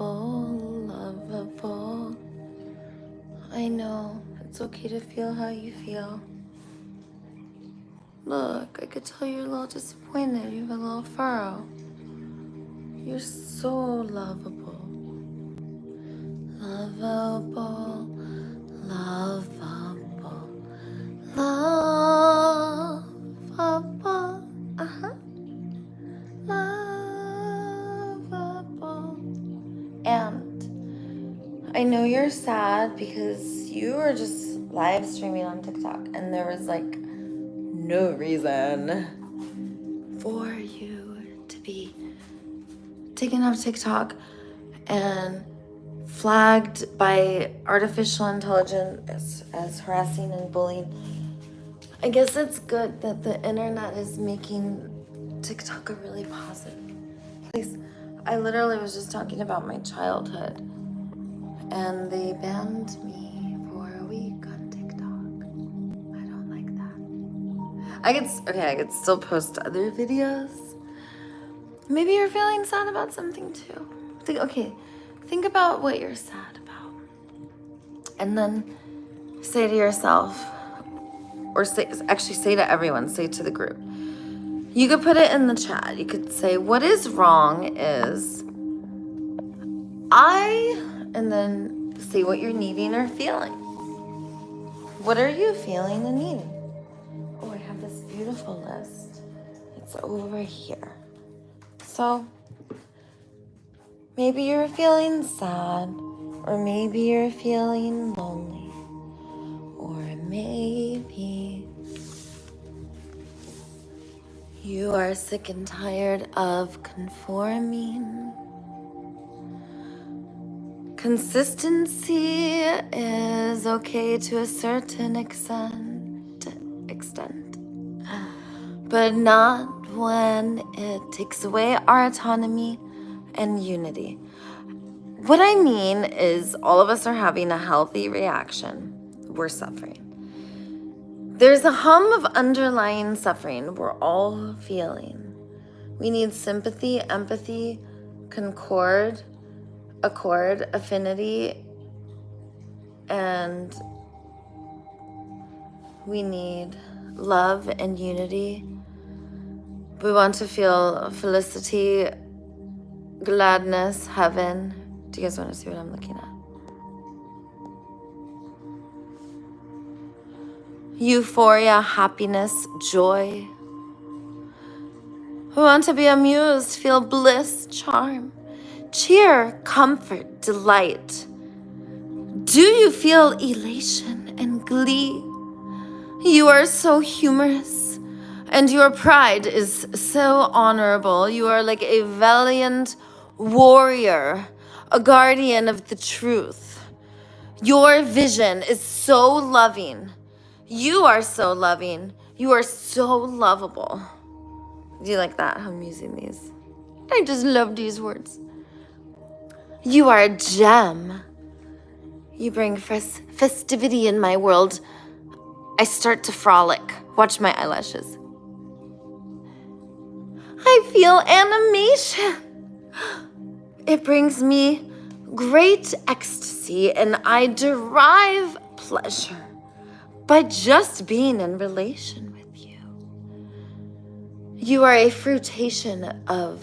lovable. I know, it's okay to feel how you feel. Look, I could tell you're a little disappointed. You have a little furrow. You're so lovable. Lovable, lovable, lovable. Lovable. And I know you're sad because you were just live streaming on TikTok and there was like no reason for you to be taken off TikTok and flagged by artificial intelligence as harassing and bullying. I guess it's good that the internet is making TikTok a really positive place. I literally was just talking about my childhood and they banned me for a week on TikTok. I don't like that. I could still post other videos. Maybe you're feeling sad about something too. Think about what you're sad about. And then say to yourself, or say to everyone, say to the group. You could put it in the chat. You could say, what is wrong is and then say what you're needing or feeling. What are you feeling and needing? Oh, I have this beautiful list. It's over here. So maybe you're feeling sad, or maybe you're feeling lonely, or maybe you are sick and tired of conforming. Consistency is okay to a certain extent, but not when it takes away our autonomy and unity. What I mean is all of us are having a healthy reaction. We're suffering. There's a hum of underlying suffering we're all feeling. We need sympathy, empathy, accord, affinity, and we need love and unity. We want to feel felicity, gladness, heaven. Do you guys want to see what I'm looking at? Euphoria, happiness, joy. We want to be amused, feel bliss, charm, cheer, comfort, delight. Do you feel elation and glee? You are so humorous, and your pride is so honorable. You are like a valiant warrior, a guardian of the truth. Your vision is so loving. You are so loving. You are so lovable. Do you like that? I'm using these. I just love these words. You are a gem. You bring festivity in my world. I start to frolic. Watch my eyelashes. I feel animation. It brings me great ecstasy, and I derive pleasure by just being in relation with you. You are a fruitation of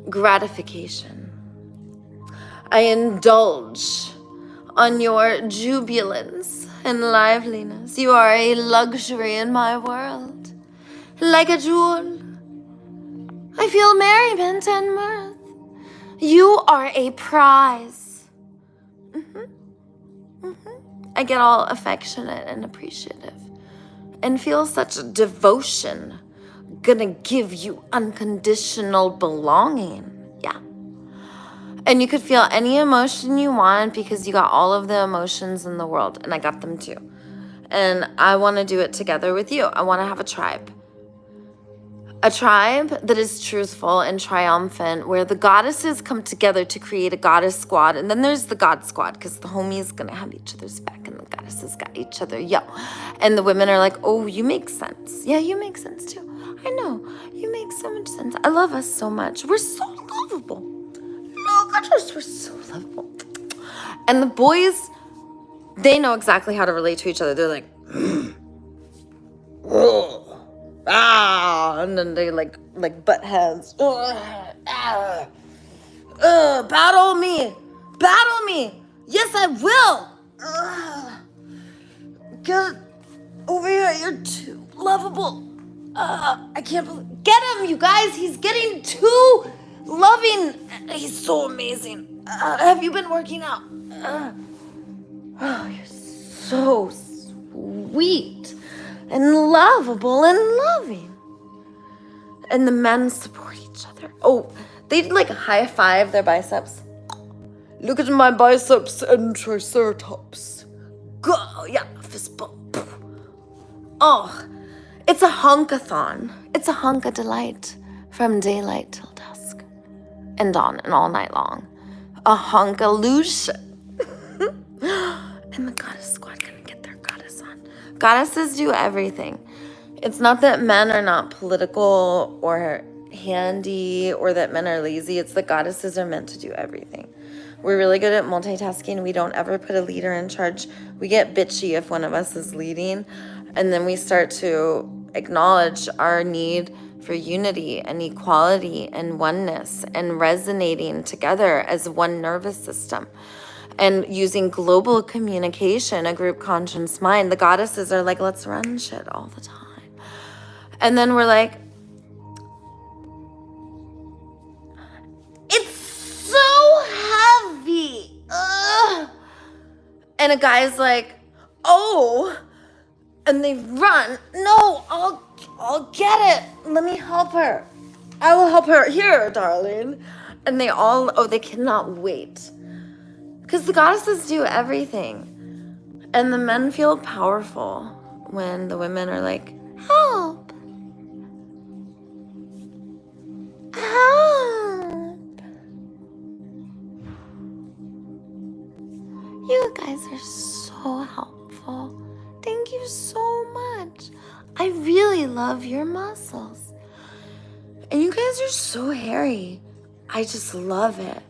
gratification. I indulge on your jubilance and liveliness. You are a luxury in my world, like a jewel. I feel merriment and mirth. You are a prize. I get all affectionate and appreciative and feel such devotion. Gonna give you unconditional belonging. Yeah. And you could feel any emotion you want because you got all of the emotions in the world, and I got them too. And I want to do it together with you. I want to have a tribe. A tribe that is truthful and triumphant, where the goddesses come together to create a goddess squad. And then there's the god squad, because the homies gonna have each other's back and the goddesses got each other. Yo. And the women are like, oh, you make sense. Yeah, you make sense too. I know. You make so much sense. I love us so much. We're so lovable. Look just were so lovable. And the boys, they know exactly how to relate to each other. They're like, and then they like butt heads. Battle me. Yes, I will. Get over here. You're too lovable. I can't believe. Get him, you guys. He's getting too loving. He's so amazing. Have you been working out? Oh, you're so sweet and lovable and loving. And the men support each other. Oh, they like high five their biceps. Look at my biceps and triceratops. Go, yeah, fist bump. Oh, it's a hunkathon. It's a hunk of delight from daylight till dusk and dawn and all night long. A hunkalootion. And the goddess squad gonna get their goddess on. Goddesses do everything. It's not that men are not political or handy or that men are lazy. It's that goddesses are meant to do everything. We're really good at multitasking. We don't ever put a leader in charge. We get bitchy if one of us is leading. And then we start to acknowledge our need for unity and equality and oneness and resonating together as one nervous system. And using global communication, a group conscious mind, the goddesses are like, let's run shit all the time. And then we're like, it's so heavy. Ugh. And a guy's like, oh, and they run. No, I'll get it. Let me help her. I will help her. Here, darling. And they all, they cannot wait. Because the goddesses do everything. And the men feel powerful when the women are like, help. Help. You guys are so helpful. Thank you so much. I really love your muscles. And you guys are so hairy. I just love it.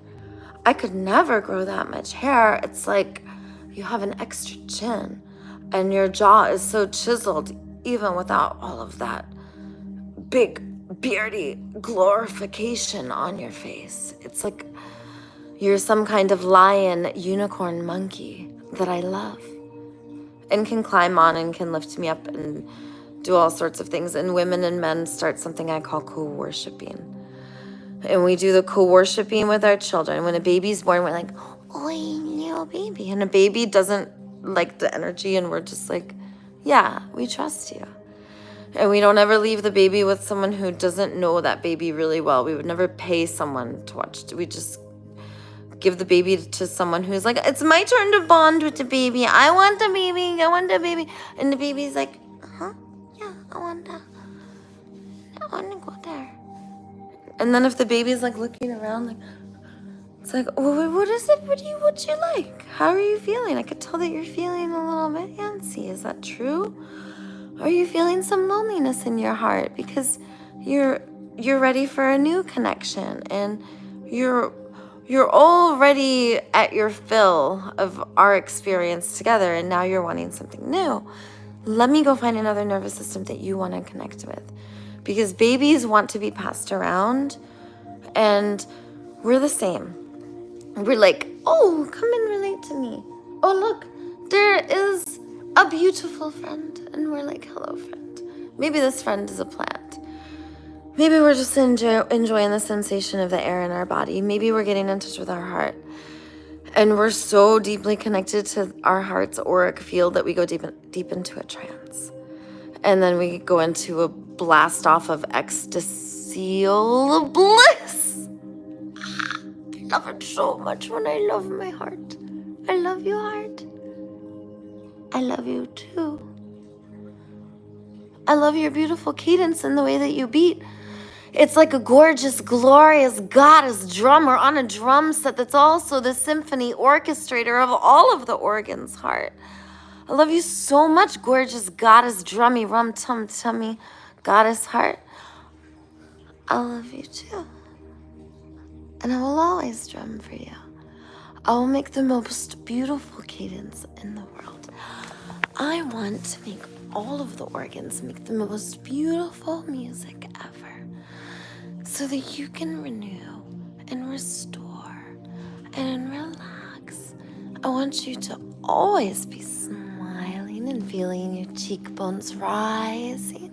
I could never grow that much hair. It's like you have an extra chin and your jaw is so chiseled even without all of that big beardy glorification on your face. It's like you're some kind of lion, unicorn, monkey that I love and can climb on and can lift me up and do all sorts of things. And women and men start something I call co-worshiping. And we do the co-worshiping with our children. When a baby's born, we're like, oi, little baby. And a baby doesn't like the energy, and we're just like, yeah, we trust you. And we don't ever leave the baby with someone who doesn't know that baby really well. We would never pay someone to watch. We just give the baby to someone who's like, it's my turn to bond with the baby. I want the baby. I want the baby. And the baby's like, yeah, I want to go there. And then if the baby's like looking around, like, it's like, oh, what is it? What you like? How are you feeling? I could tell that you're feeling a little bit antsy. Is that true? Are you feeling some loneliness in your heart because you're ready for a new connection and you're already at your fill of our experience together and now you're wanting something new? Let me go find another nervous system that you want to connect with. Because babies want to be passed around and we're the same. We're like, oh, come and relate to me. Oh, look, there is a beautiful friend. And we're like, hello, friend. Maybe this friend is a plant. Maybe we're just enjoying the sensation of the air in our body. Maybe we're getting in touch with our heart. And we're so deeply connected to our heart's auric field that we go deep into a trance. And then we go into a blast off of ecstasial bliss. I love it so much when I love my heart. I love you, heart. I love you too. I love your beautiful cadence and the way that you beat. It's like a gorgeous, glorious goddess drummer on a drum set that's also the symphony orchestrator of all of the organs, heart. I love you so much, gorgeous goddess, drummy, rum, tum, tummy, goddess, heart. I love you too. and I will always drum for you. I will make the most beautiful cadence in the world. I want to make all of the organs make the most beautiful music ever, so that you can renew and restore and relax. I want you to always be smiling and feeling your cheekbones rising.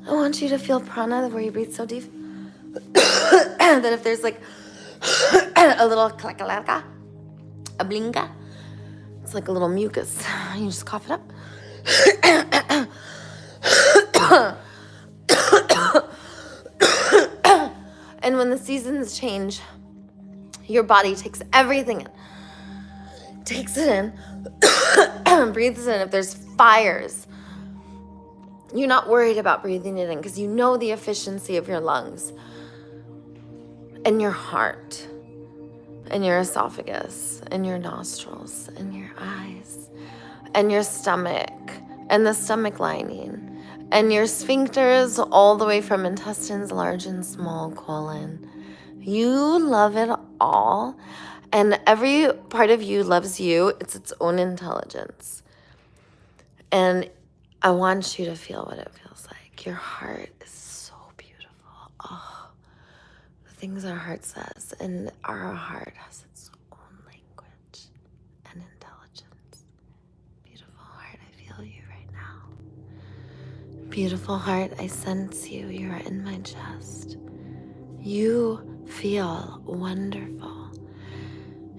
I want you to feel prana where you breathe so deep that if there's like a little klakalaka, a blinga, it's like a little mucus. You just cough it up. And when the seasons change, your body takes everything in. Takes it in, breathes it in. If there's fires, you're not worried about breathing it in because you know the efficiency of your lungs and your heart and your esophagus and your nostrils and your eyes and your stomach and the stomach lining and your sphincters all the way from intestines, large and small, colon. You love it all. And every part of you loves you. It's its own intelligence. And I want you to feel what it feels like. Your heart is so beautiful. Oh, the things our heart says. And our heart has its own language and intelligence. Beautiful heart, I feel you right now. Beautiful heart, I sense you. You are in my chest. You feel wonderful.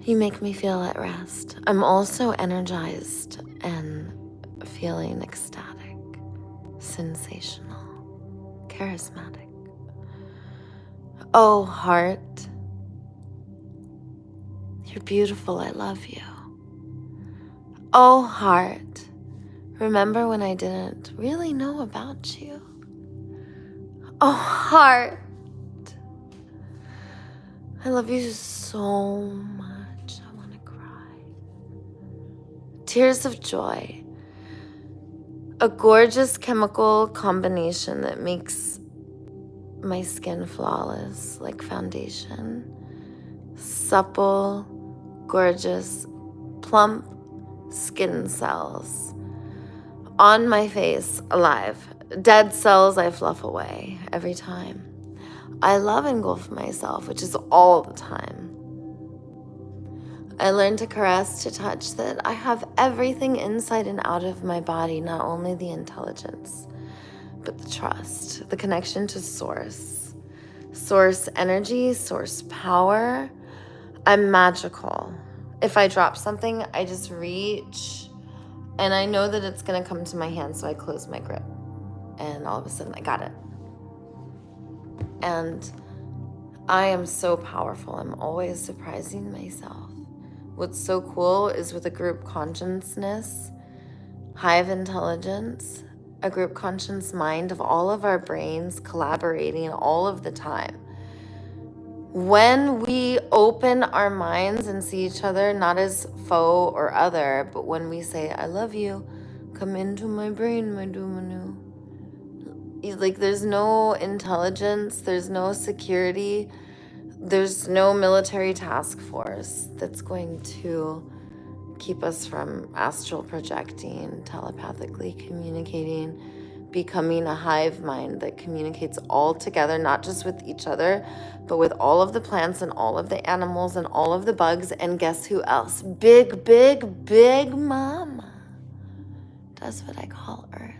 You make me feel at rest. I'm also energized and feeling ecstatic, sensational, charismatic. Oh, heart, you're beautiful. I love you. Oh, heart, remember when I didn't really know about you? Oh, heart, I love you so much. I want to cry. Tears of joy. A gorgeous chemical combination that makes my skin flawless, like foundation. Supple, gorgeous, plump skin cells. On my face, alive. Dead cells I fluff away every time. I love engulf myself, which is all the time. I learned to caress, to touch, that I have everything inside and out of my body, not only the intelligence, but the trust, the connection to source. Source energy, source power. I'm magical. If I drop something, I just reach, and I know that it's gonna come to my hand, so I close my grip. And all of a sudden, I got it. And I am so powerful. I'm always surprising myself. What's so cool is with a group consciousness, hive intelligence, a group conscious mind of all of our brains collaborating all of the time. When we open our minds and see each other not as foe or other, but when we say, I love you, come into my brain, my doomanu. Like, there's no intelligence, there's no security, there's no military task force that's going to keep us from astral projecting, telepathically communicating, becoming a hive mind that communicates all together, not just with each other, but with all of the plants and all of the animals and all of the bugs. And guess who else? Big, big, big mama does what I call Earth.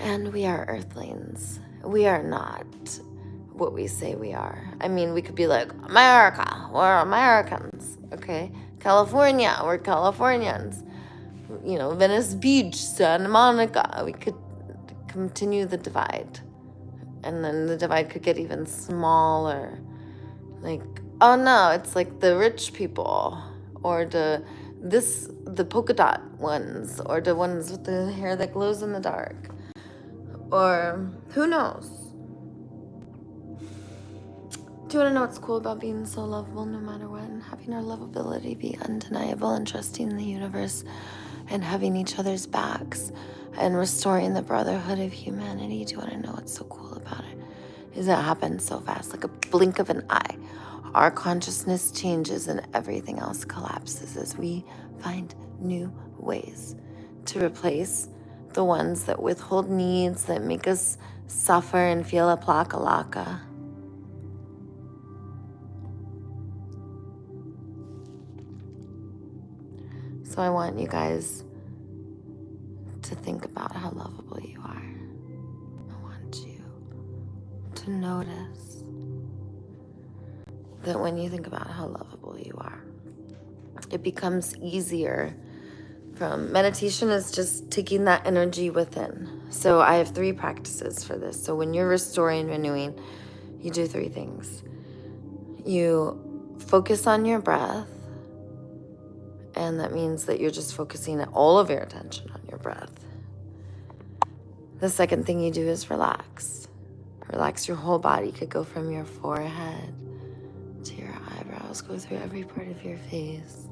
And we are Earthlings. We are not what we say we are. I mean, we could be like, America, we're Americans, okay? California, we're Californians. You know, Venice Beach, Santa Monica. We could continue the divide. And then the divide could get even smaller. Like, oh no, it's like the rich people, or the polka dot ones, or the ones with the hair that glows in the dark. Or who knows? Do you want to know what's cool about being so lovable no matter what, and having our lovability be undeniable, and trusting in the universe, and having each other's backs, and restoring the brotherhood of humanity? Do you want to know what's so cool about it? Because it happens so fast, like a blink of an eye. Our consciousness changes and everything else collapses as we find new ways to replace the ones that withhold needs, that make us suffer and feel a plaka-laka. So I want you guys to think about how lovable you are. I want you to notice that when you think about how lovable you are, it becomes easier. From meditation is just taking that energy within. So I have 3 practices for this. So when you're restoring, renewing, you do 3 things. You focus on your breath, and that means that you're just focusing all of your attention on your breath. The second thing you do is relax. Relax your whole body. It could go from your forehead to your eyebrows, go through every part of your face,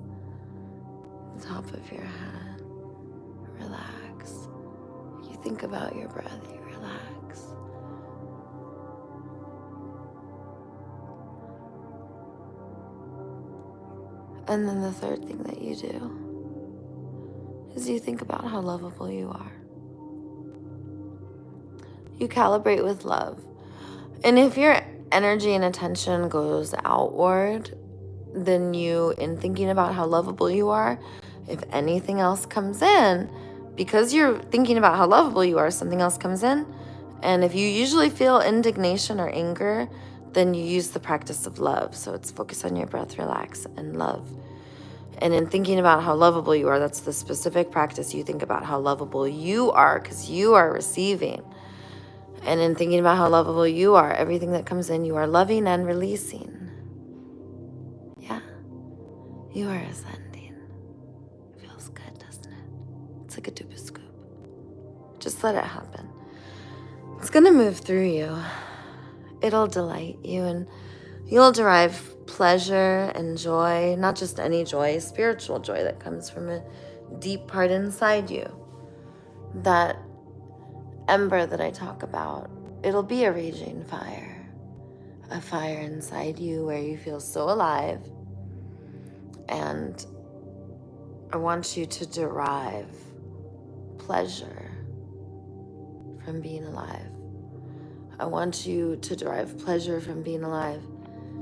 the top of your head. Relax. You think about your breath, you relax. And then the third thing that you do is you think about how lovable you are. You calibrate with love. And if your energy and attention goes outward, then you, in thinking about how lovable you are, if anything else comes in, because you're thinking about how lovable you are, something else comes in. And if you usually feel indignation or anger, then you use the practice of love. So it's focus on your breath, relax, and love. And in thinking about how lovable you are, that's the specific practice. You think about how lovable you are because you are receiving. And in thinking about how lovable you are, everything that comes in, you are loving and releasing. Yeah, you are ascending. It feels good, doesn't it? It's like a duper scoop. Just let it happen. It's going to move through you. It'll delight you, and you'll derive pleasure and joy, not just any joy, spiritual joy that comes from a deep part inside you. That ember that I talk about, it'll be a raging fire. A fire inside you where you feel so alive. And I want you to derive pleasure from being alive. I want you to derive pleasure from being alive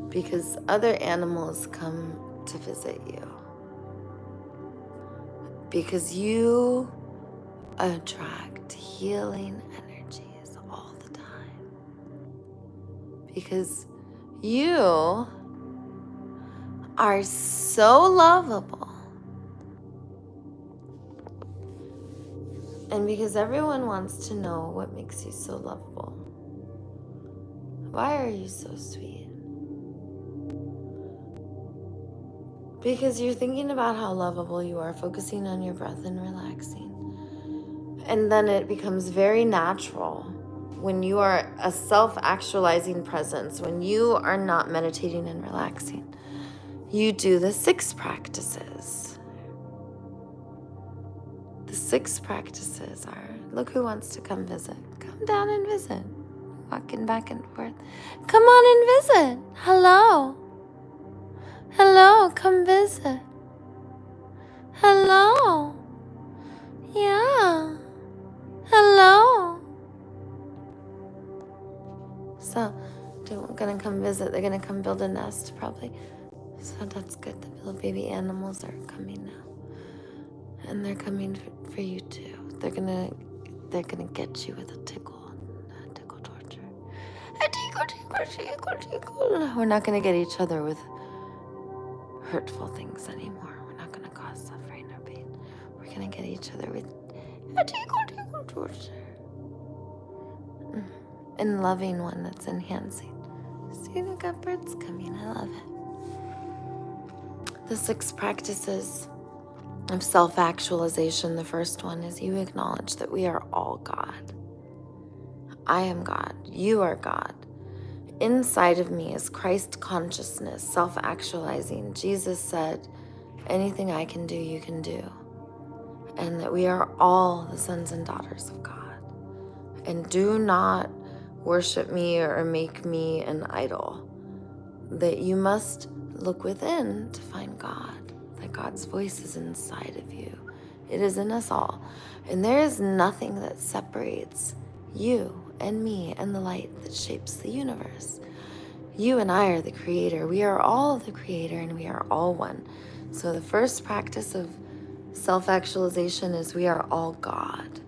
because other animals come to visit you. Because you attract healing energies all the time. Because you are so lovable. And because everyone wants to know what makes you so lovable. Why are you so sweet? Because you're thinking about how lovable you are, focusing on your breath and relaxing. And then it becomes very natural when you are a self-actualizing presence, when you are not meditating and relaxing. You do the 6 practices. The 6 practices are, look who wants to come visit. Come down and visit. Walking back and forth. Come on and visit. Hello. Hello, come visit. Hello. Yeah. Hello. So, they're gonna come visit. They're gonna come build a nest, probably. So that's good. The little baby animals are coming now. And they're coming for you too. They're gonna get you with a tickle torture. A tickle. We're not gonna get each other with hurtful things anymore. We're not gonna cause suffering or pain. We're gonna get each other with a tickle torture. And loving one that's enhancing. See, we got birds coming. I love it. The 6 practices of self-actualization. The first one is you acknowledge that we are all God. I am God. You are God. Inside of me is Christ consciousness, self-actualizing. Jesus said, anything I can do, you can do. And that we are all the sons and daughters of God. And do not worship me or make me an idol. That you must look within to find God, that God's voice is inside of you. It is in us all. And there is nothing that separates you and me and the light that shapes the universe. You and I are the creator. We are all the creator and we are all one. So the first practice of self-actualization is we are all God.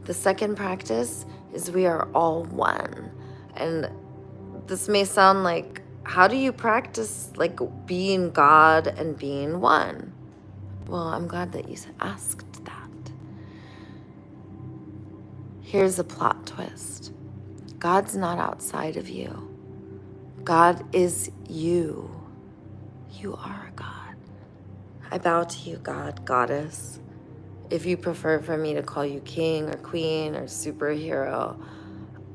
The second practice is we are all one. And this may sound like, how do you practice like being God and being one? Well, I'm glad that you asked that. Here's a plot twist. God's not outside of you. God is you. You are a God. I bow to you, God, goddess. If you prefer for me to call you king or queen or superhero,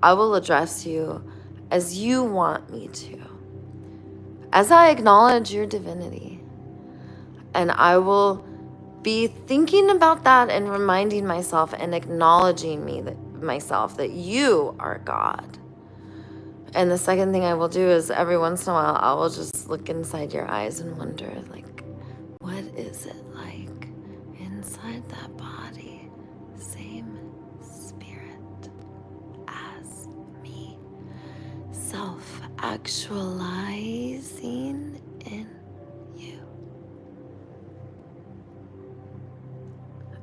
I will address you as you want me to. As I acknowledge your divinity, and I will be thinking about that and reminding myself and acknowledging myself that you are God. And the second thing I will do is every once in a while, I will just look inside your eyes and wonder, like, what is it like inside that body? Same spirit as me. Self-actualizing in you.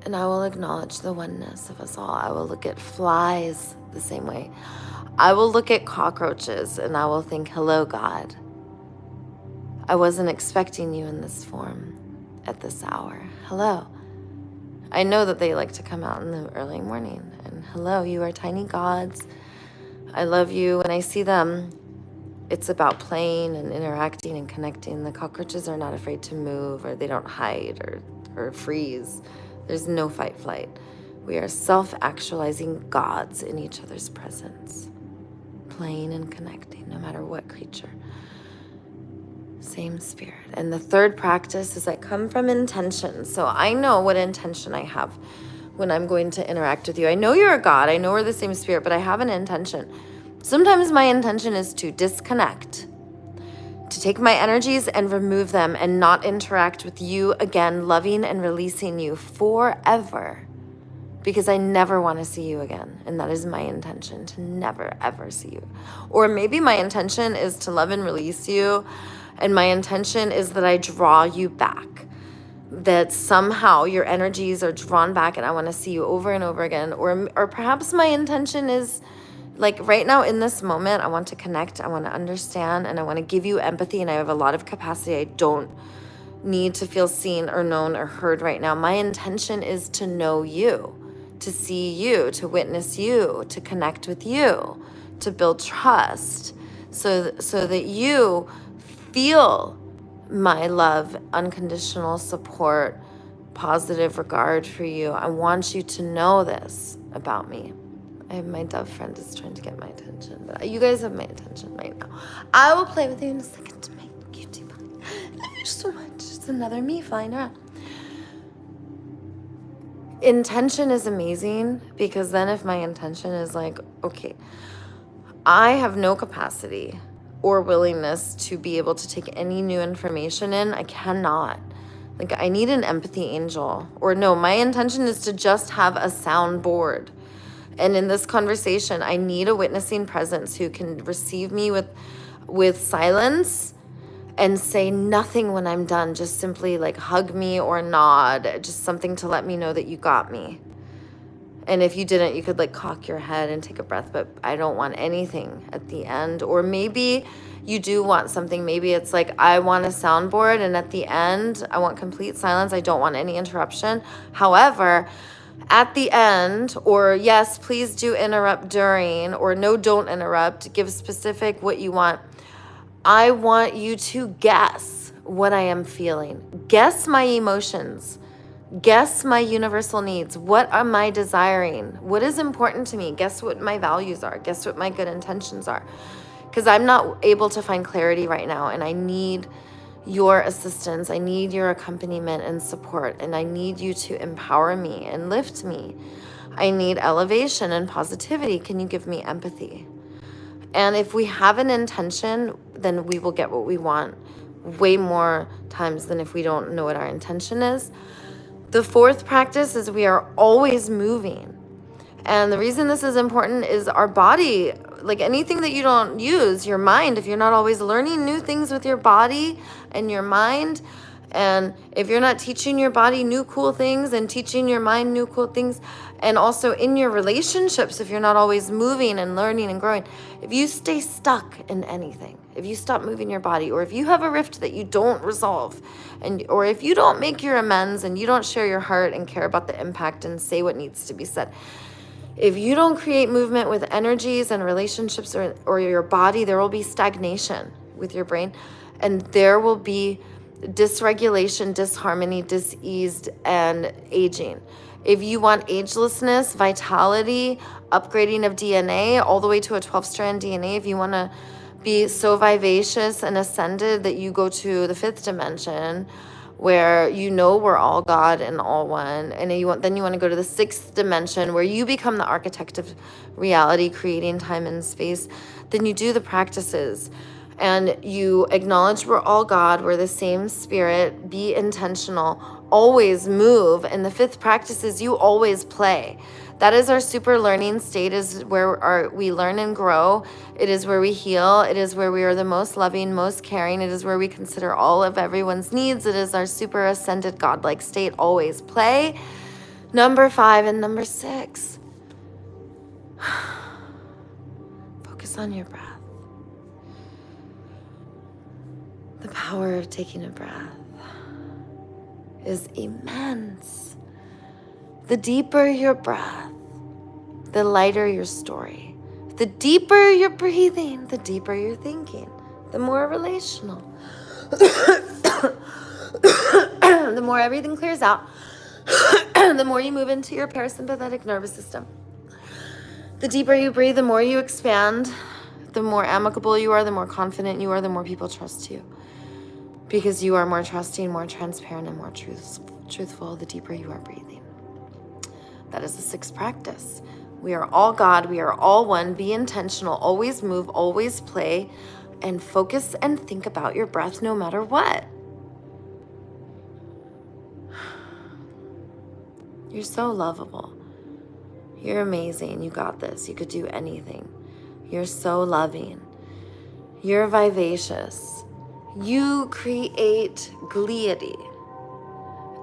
And I will acknowledge the oneness of us all. I will look at flies the same way. I will look at cockroaches and I will think, hello, God. I wasn't expecting you in this form at this hour. Hello. I know that they like to come out in the early morning. And hello, you are tiny gods. I love you. When I see them, it's about playing and interacting and connecting. The cockroaches are not afraid to move, or they don't hide or freeze. There's no fight flight. We are self-actualizing gods in each other's presence, playing and connecting, no matter what creature. Same spirit. And the third practice is I come from intention. So I know what intention I have when I'm going to interact with you. I know you're a God. I know we're the same spirit, but I have an intention. Sometimes my intention is to disconnect, to take my energies and remove them and not interact with you again, loving and releasing you forever, because I never want to see you again. And that is my intention, to never, ever see you. Or maybe my intention is to love and release you, and my intention is that I draw you back, that somehow your energies are drawn back and I want to see you over and over again. Or perhaps my intention is, like right now in this moment, I want to connect, I want to understand, and I want to give you empathy, and I have a lot of capacity. I don't need to feel seen or known or heard right now. My intention is to know you, to see you, to witness you, to connect with you, to build trust, so that you feel my love, unconditional support, positive regard for you. I want you to know this about me. My dove friend is trying to get my attention, but you guys have my attention right now. I will play with you in a second to make cutie pie. I love you so much. It's another me flying around. Intention is amazing, because then if my intention is like, okay, I have no capacity or willingness to be able to take any new information in. I cannot. Like, I need an empathy angel. Or no, my intention is to just have a soundboard. And in this conversation, I need a witnessing presence who can receive me with silence and say nothing when I'm done. Just simply like hug me or nod, just something to let me know that you got me. And if you didn't, you could like cock your head and take a breath, but I don't want anything at the end. Or maybe you do want something. Maybe it's like, I want a soundboard, and at the end, I want complete silence. I don't want any interruption. However, at the end, or yes, please do interrupt during, or no, don't interrupt, give specific what you want. I want you to guess what I am feeling. Guess my emotions. Guess my universal needs. What am I desiring? What is important to me? Guess what my values are. Guess what my good intentions are. Because I'm not able to find clarity right now, and I need your assistance. I need your accompaniment and support, and I need you to empower me and lift me. I need elevation and positivity. Can you give me empathy? And if we have an intention, then we will get what we want way more times than if we don't know what our intention is. The fourth practice is we are always moving. And the reason this is important is our body, like anything that you don't use, your mind, if you're not always learning new things with your body and your mind, and if you're not teaching your body new cool things and teaching your mind new cool things, and also in your relationships, if you're not always moving and learning and growing, if you stay stuck in anything, if you stop moving your body, or if you have a rift that you don't resolve, or if you don't make your amends and you don't share your heart and care about the impact and say what needs to be said, if you don't create movement with energies and relationships or your body, there will be stagnation with your brain, and there will be dysregulation, disharmony, diseased, and aging. If you want agelessness, vitality, upgrading of DNA, all the way to a 12-strand DNA, if you want to be so vivacious and ascended that you go to the 5th dimension, where you know we're all God and all one, and then you want to go to the 6th dimension where you become the architect of reality, creating time and space, then you do the practices and you acknowledge we're all God, we're the same spirit, be intentional, always move. And the 5th practice is you always play. That is our super learning state, is where we learn and grow. It is where we heal. It is where we are the most loving, most caring. It is where we consider all of everyone's needs. It is our super ascended godlike state. Always play. Number 5 and number 6. Focus on your breath. The power of taking a breath is immense. The deeper your breath, the lighter your story. The deeper you're breathing, the deeper you're thinking, the more relational. The more everything clears out, the more you move into your parasympathetic nervous system. The deeper you breathe, the more you expand, the more amicable you are, the more confident you are, the more people trust you. Because you are more trusting, more transparent, and more truthful the deeper you are breathing. That is the 6th practice. We are all God. We are all one. Be intentional. Always move. Always play. And focus and think about your breath no matter what. You're so lovable. You're amazing. You got this. You could do anything. You're so loving. You're vivacious. You create gaiety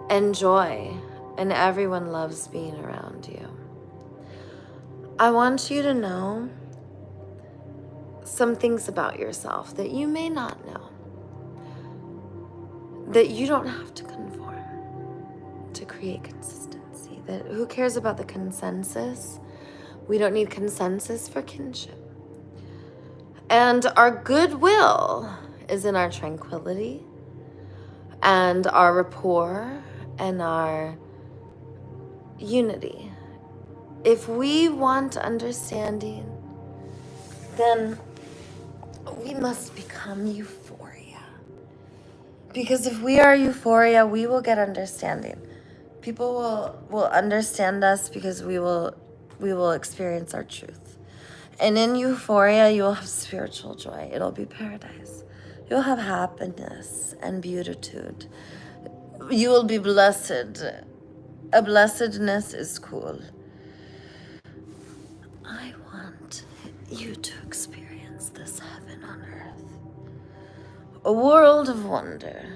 and joy, and everyone loves being around you. I want you to know some things about yourself that you may not know, that you don't have to conform to create consistency. That who cares about the consensus? We don't need consensus for kinship. And our goodwill is in our tranquility and our rapport and our unity. If we want understanding, then we must become euphoria. Because if we are euphoria, we will get understanding. People will understand us because we will experience our truth. And in euphoria, you will have spiritual joy. It'll be paradise. You'll have happiness and beatitude. You will be blessed. A blessedness is cool. I want you to experience this heaven on earth. A world of wonder.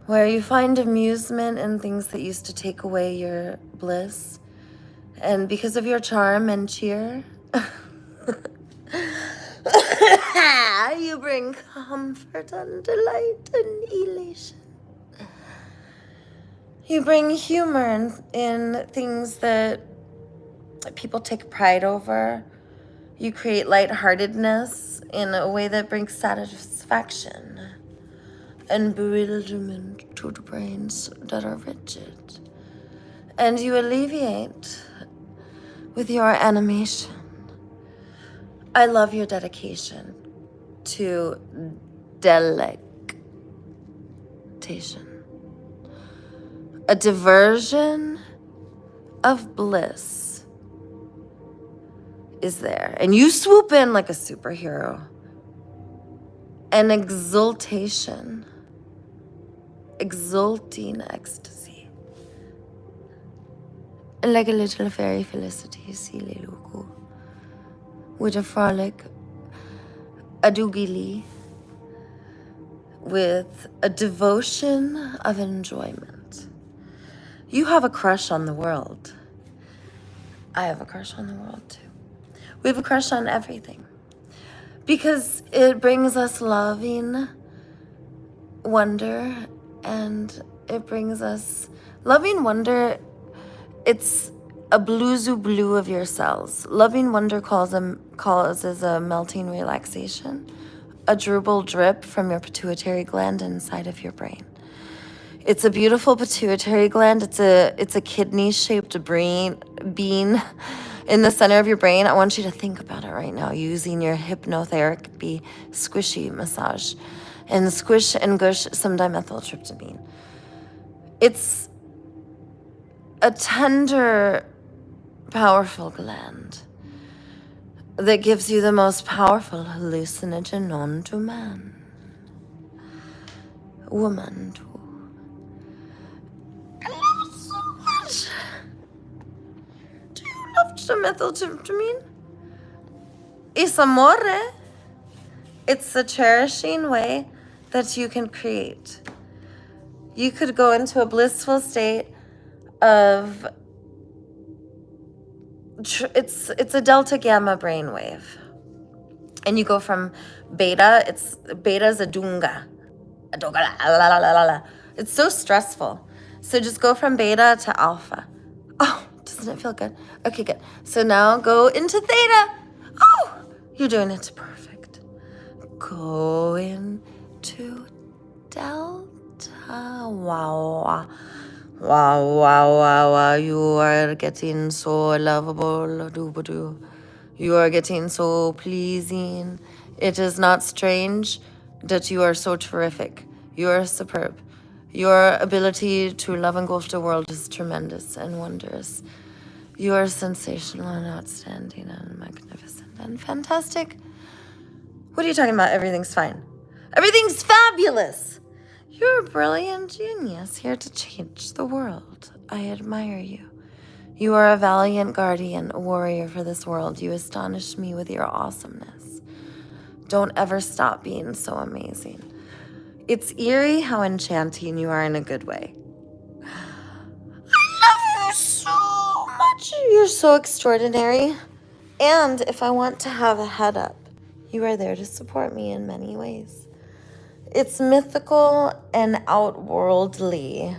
Where you find amusement in things that used to take away your bliss. And because of your charm and cheer, you bring comfort and delight and elation. You bring humor in things that people take pride over. You create lightheartedness in a way that brings satisfaction and bewilderment to the brains that are rigid. And you alleviate with your animation. I love your dedication to delectation. A diversion of bliss is there. And you swoop in like a superhero. An exultation. Exulting ecstasy. Like a little fairy felicity, Sililuku. With a frolic, a doogily, with a devotion of enjoyment. You have a crush on the world. I have a crush on the world too. We have a crush on everything. Because it brings us loving wonder, and it brings us loving wonder. It's a bluesu blue of your cells. Loving wonder causes a melting relaxation, a dribble drip from your pituitary gland inside of your brain. It's a beautiful pituitary gland. It's a kidney-shaped bean in the center of your brain. I want you to think about it right now using your hypnotherapy squishy massage, and squish and gush some dimethyltryptamine. It's a tender, powerful gland that gives you the most powerful hallucinogen known to man. Woman too. I love it so much. Do you love dimethyltryptamine? It's amore. It's a cherishing way that you can create. You could go into a blissful state of it's a delta gamma brainwave, and you go from beta. Beta is a dunga. It's so stressful. So just go from beta to alpha. Oh, doesn't it feel good? Okay, good. So now go into theta. Oh, you're doing it perfect. Go into delta. Wow. Wow, wow, wow, wow. You are getting so lovable. You are getting so pleasing. It is not strange that you are so terrific. You are superb. Your ability to love and engulf the world is tremendous and wondrous. You are sensational and outstanding and magnificent and fantastic. What are you talking about? Everything's fine. Everything's fabulous. You're a brilliant genius here to change the world. I admire you. You are a valiant guardian, a warrior for this world. You astonish me with your awesomeness. Don't ever stop being so amazing. It's eerie how enchanting you are in a good way. I love you so much. You're so extraordinary. And if I want to have a head up, you are there to support me in many ways. It's mythical and outworldly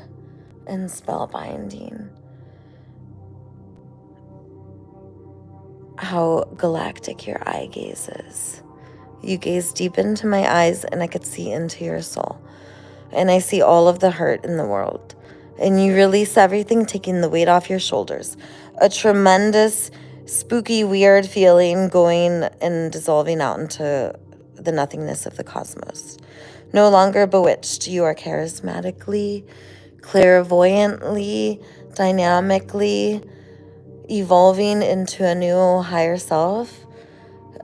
and spellbinding. How galactic your eye gaze is. You gaze deep into my eyes and I could see into your soul. And I see all of the hurt in the world. And you release everything, taking the weight off your shoulders. A tremendous, spooky, weird feeling going and dissolving out into the nothingness of the cosmos. No longer bewitched, you are charismatically, clairvoyantly, dynamically evolving into a new higher self.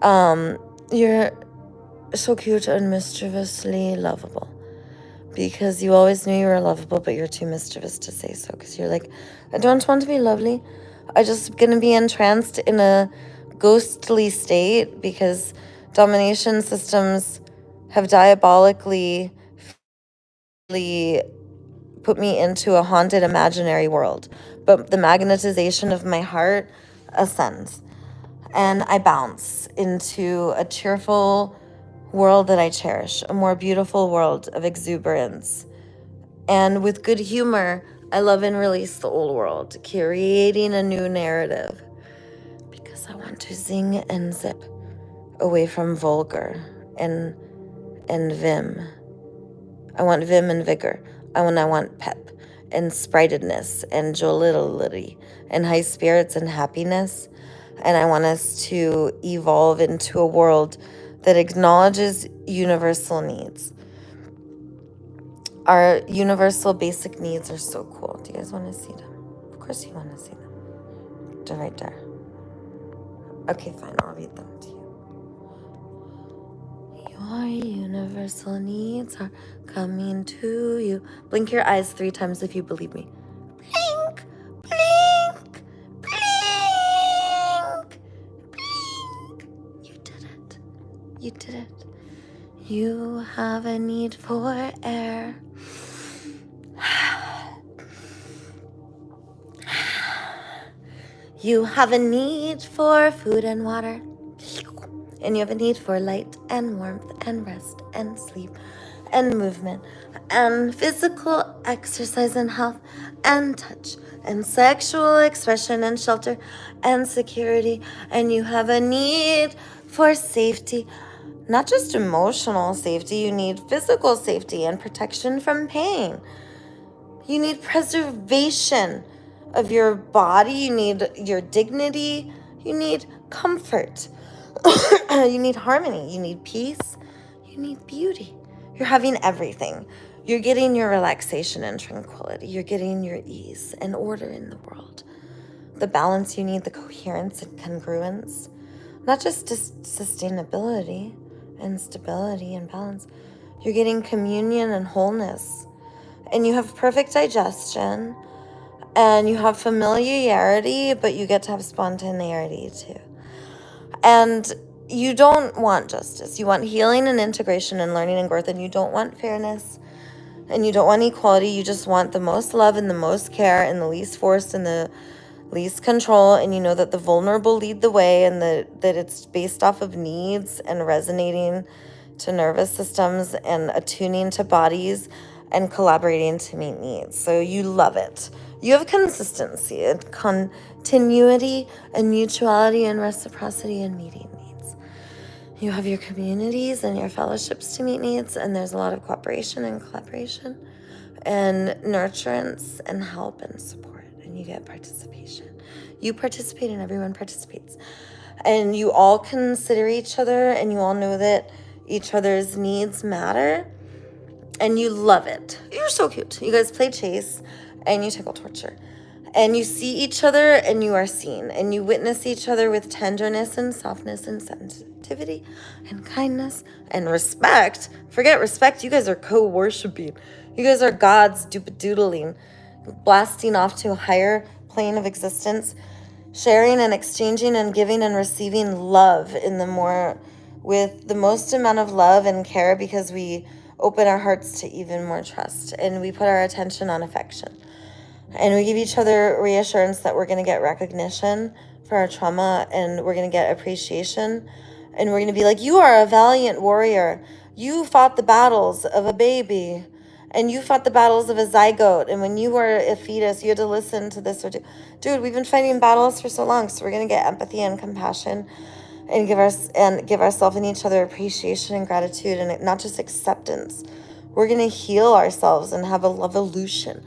You're so cute and mischievously lovable, because you always knew you were lovable, but you're too mischievous to say so, because you're like, I don't want to be lovely. I'm just going to be entranced in a ghostly state, because domination systems have diabolically put me into a haunted imaginary world. But the magnetization of my heart ascends, and I bounce into a cheerful world that I cherish, a more beautiful world of exuberance. And with good humor, I love and release the old world, creating a new narrative, because I want to zing and zip away from vulgar and vim. I want vim and vigor. I want pep and spritedness and jollity and high spirits and happiness. And I want us to evolve into a world that acknowledges universal needs. Our universal basic needs are so cool. Do you guys want to see them? Of course you want to see them. They're right there. Okay, fine, I'll read them to you. Your universal needs are coming to you. Blink your eyes 3 times if you believe me. Blink, blink, blink, blink. You did it. You did it. You have a need for air. You have a need for food and water. And you have a need for light and warmth and rest and sleep and movement and physical exercise and health and touch and sexual expression and shelter and security. And you have a need for safety, not just emotional safety. You need physical safety and protection from pain. You need preservation of your body. You need your dignity. You need comfort. You need harmony. You need peace. You need beauty. You're having everything. You're getting your relaxation and tranquility. You're getting your ease and order in the world. The balance you need, the coherence and congruence, not just sustainability and stability and balance. You're getting communion and wholeness. And you have perfect digestion. And you have familiarity, but you get to have spontaneity too. And you don't want justice. You want healing and integration and learning and growth. And you don't want fairness. And you don't want equality. You just want the most love and the most care and the least force and the least control. And you know that the vulnerable lead the way, and that it's based off of needs and resonating to nervous systems and attuning to bodies and collaborating to meet needs. So you love it. You have consistency and continuity and mutuality and reciprocity and meeting needs. You have your communities and your fellowships to meet needs, and there's a lot of cooperation and collaboration and nurturance and help and support, and you get participation. You participate and everyone participates. And you all consider each other, and you all know that each other's needs matter, and you love it. You're so cute. You guys play chase, and you tickle torture. And you see each other, and you are seen. And you witness each other with tenderness and softness and sensitivity and kindness and respect. Forget respect. You guys are co-worshiping. You guys are gods doodling, blasting off to a higher plane of existence, sharing and exchanging and giving and receiving love with the most amount of love and care, because we open our hearts to even more trust, and we put our attention on affection, and we give each other reassurance that we're going to get recognition for our trauma, and we're going to get appreciation, and we're going to be like, you are a valiant warrior. You fought the battles of a baby, and you fought the battles of a zygote, and when you were a fetus, you had to listen to this or do. Dude, we've been fighting battles for so long, so we're going to get empathy and compassion and give ourselves and each other appreciation and gratitude, and not just acceptance. We're going to heal ourselves and have a love-evolution.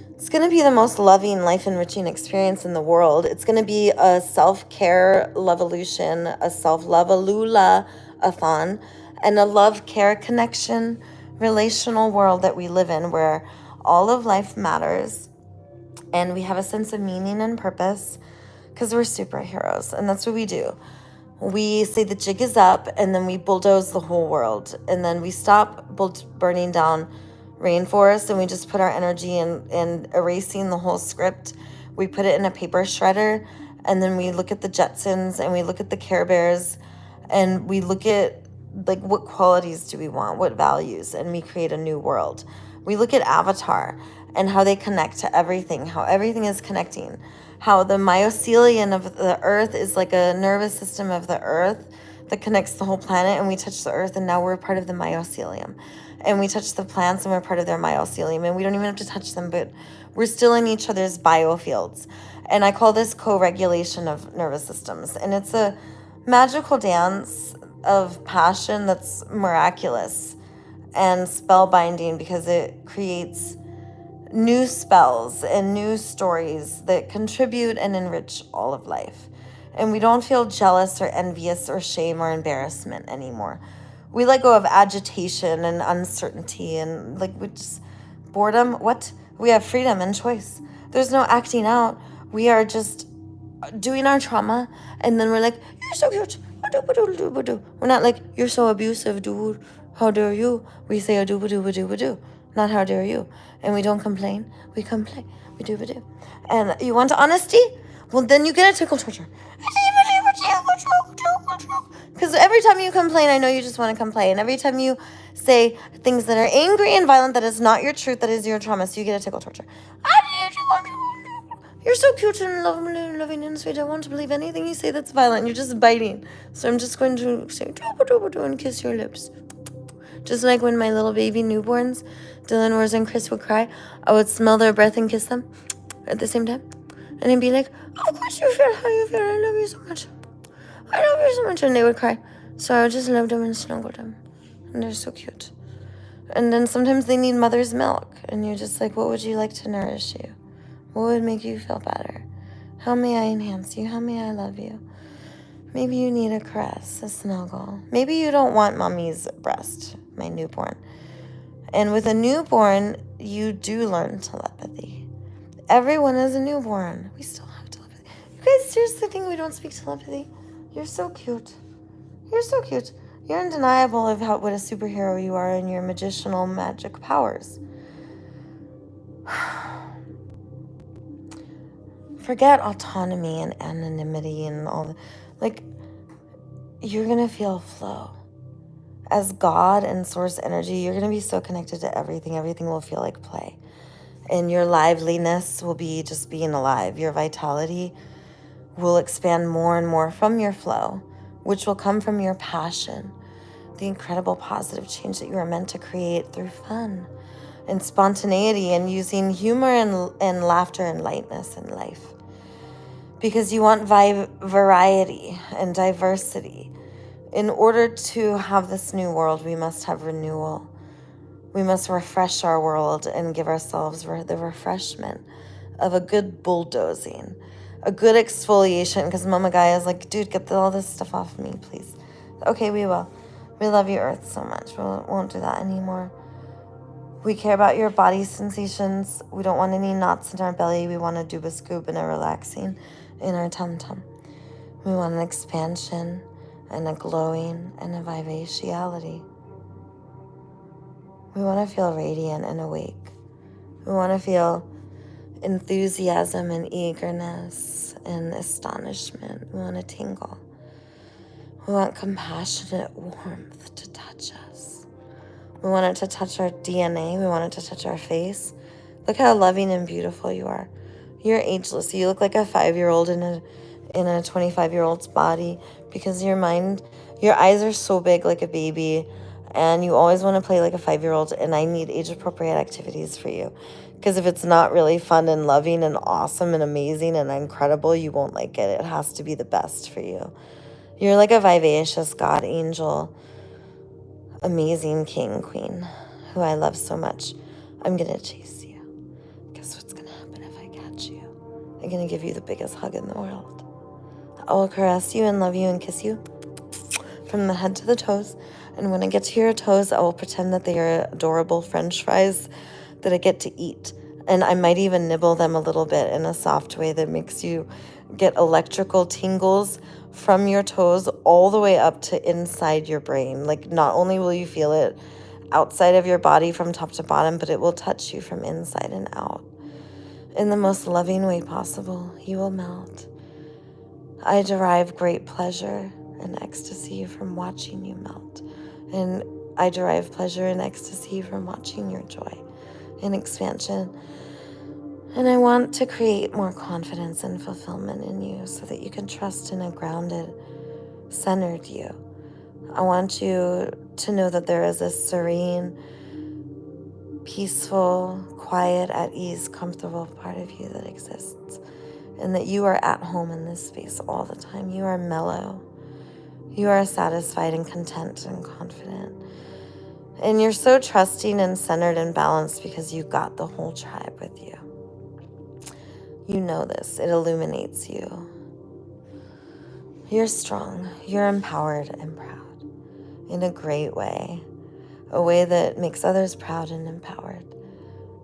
It's going to be the most loving, life-enriching experience in the world. It's going to be a self-care love-evolution, a self-love-alula-a-thon, and a love-care connection, relational world that we live in, where all of life matters, and we have a sense of meaning and purpose, because we're superheroes, and that's what we do. We say the jig is up, and then we bulldoze the whole world, and then we stop burning down rainforest, and we just put our energy in erasing the whole script. We put it in a paper shredder, and then we look at the Jetsons, and we look at the Care Bears, and we look at like what qualities do we want, what values, and we create a new world. We look at Avatar and how they connect to everything, how everything is connecting, how the mycelium of the earth is like a nervous system of the earth that connects the whole planet, and we touch the earth, and now we're part of the mycelium. And we touch the plants, and we're part of their mycelium, and we don't even have to touch them, but we're still in each other's biofields. And I call this co-regulation of nervous systems, and it's a magical dance of passion that's miraculous and spellbinding, because it creates new spells and new stories that contribute and enrich all of life. And we don't feel jealous or envious or shame or embarrassment anymore. We let go of agitation and uncertainty and boredom. What? We have freedom and choice. There's no acting out. We are just doing our trauma, and then we're like, you're so cute. We're not like, you're so abusive, dude. How dare you? We say a-doo-ba-doo-ba-doo-ba-doo. Not how dare you. And we don't complain. We complain. We do-ba-doo. And you want honesty? Well, then you get a tickle torture. Because every time you complain, I know you just want to complain. Every time you say things that are angry and violent, that is not your truth, that is your trauma, so you get a tickle torture. You're so cute and loving and sweet. I want to believe anything you say that's violent. You're just biting. So I'm just going to say and kiss your lips. Just like when my little baby newborns, Dylan, Wars, and Chris would cry, I would smell their breath and kiss them at the same time. And I'd be like, of course you feel how you feel. I love you so much. I love you so much. And they would cry. So I would just love them and snuggle them. And they're so cute. And then sometimes they need mother's milk. And you're just like, what would you like to nourish you? What would make you feel better? How may I enhance you? How may I love you? Maybe you need a caress, a snuggle. Maybe you don't want mommy's breast, my newborn. And with a newborn, you do learn telepathy. Everyone is a newborn. We still have telepathy. You guys seriously think we don't speak telepathy? You're so cute. You're so cute. You're undeniable of what a superhero you are and your magicianal magic powers. Forget autonomy and anonymity and all that. Like, you're going to feel flow. As God and source energy, you're going to be so connected to everything. Everything will feel like play. And your liveliness will be just being alive. Your vitality will expand more and more from your flow, which will come from your passion, the incredible positive change that you are meant to create through fun and spontaneity and using humor and laughter and lightness in life. Because you want variety and diversity. In order to have this new world, we must have renewal. We must refresh our world and give ourselves the refreshment of a good bulldozing, a good exfoliation, because Mama Gaia is like, dude, get all this stuff off me, please. Okay, we will. We love you, Earth, so much. We won't do that anymore. We care about your body sensations. We don't want any knots in our belly. We want a dooba scoop and a relaxing in our tum-tum. We want an expansion and a glowing and a vivaciality. We want to feel radiant and awake. We want to feel enthusiasm and eagerness and astonishment. We want to tingle. We want compassionate warmth to touch us. We want it to touch our DNA. We want it to touch our face. Look how loving and beautiful you are. You're ageless. You look like a 5-year-old in a 25-year-old's body because your eyes are so big like a baby, and you always want to play like a 5-year-old, and I need age-appropriate activities for you. Because if it's not really fun and loving and awesome and amazing and incredible, you won't like it. It has to be the best for you. You're like a vivacious God angel, amazing king, queen, who I love so much. I'm going to chase you. Guess what's going to happen if I catch you? I'm going to give you the biggest hug in the world. I will caress you and love you and kiss you from the head to the toes. And when I get to your toes, I will pretend that they are adorable French fries that I get to eat. And I might even nibble them a little bit in a soft way that makes you get electrical tingles from your toes all the way up to inside your brain. Like, not only will you feel it outside of your body from top to bottom, but it will touch you from inside and out. In the most loving way possible, you will melt. I derive great pleasure and ecstasy from watching you melt. And I derive pleasure and ecstasy from watching your joy and expansion. And I want to create more confidence and fulfillment in you so that you can trust in a grounded, centered you. I want you to know that there is a serene, peaceful, quiet, at ease, comfortable part of you that exists. And that you are at home in this space all the time. You are mellow. You are satisfied and content and confident. And you're so trusting and centered and balanced because you got the whole tribe with you. You know this. It illuminates you. You're strong. You're empowered and proud in a great way. A way that makes others proud and empowered.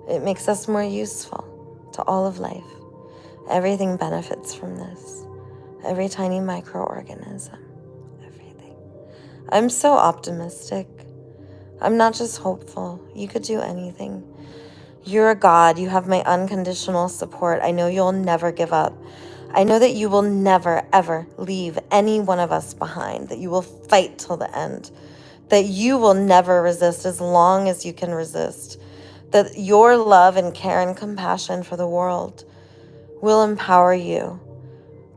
It makes us more useful to all of life. Everything benefits from this. every tiny microorganism, everything. I'm so optimistic. I'm not just hopeful. You could do anything. You're a God. You have my unconditional support. I know you'll never give up. I know that you will never, ever leave any one of us behind, that you will fight till the end, that you will never resist as long as you can resist, that your love and care and compassion for the world will empower you,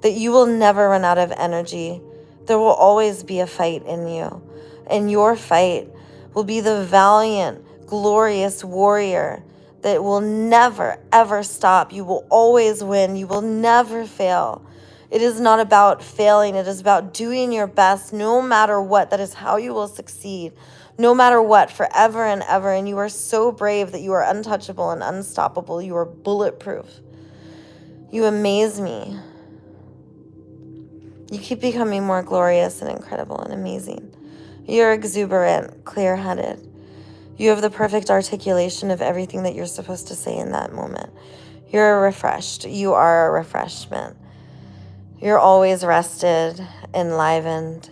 that you will never run out of energy. There will always be a fight in you, and your fight will be the valiant, glorious warrior that will never, ever stop. You will always win. You will never fail. It is not about failing. It is about doing your best no matter what. That is how you will succeed, no matter what, forever and ever. And you are so brave that you are untouchable and unstoppable. You are bulletproof. You amaze me. You keep becoming more glorious and incredible and amazing. You're exuberant, clear-headed. You have the perfect articulation of everything that you're supposed to say in that moment. You're refreshed. You are a refreshment. You're always rested, enlivened.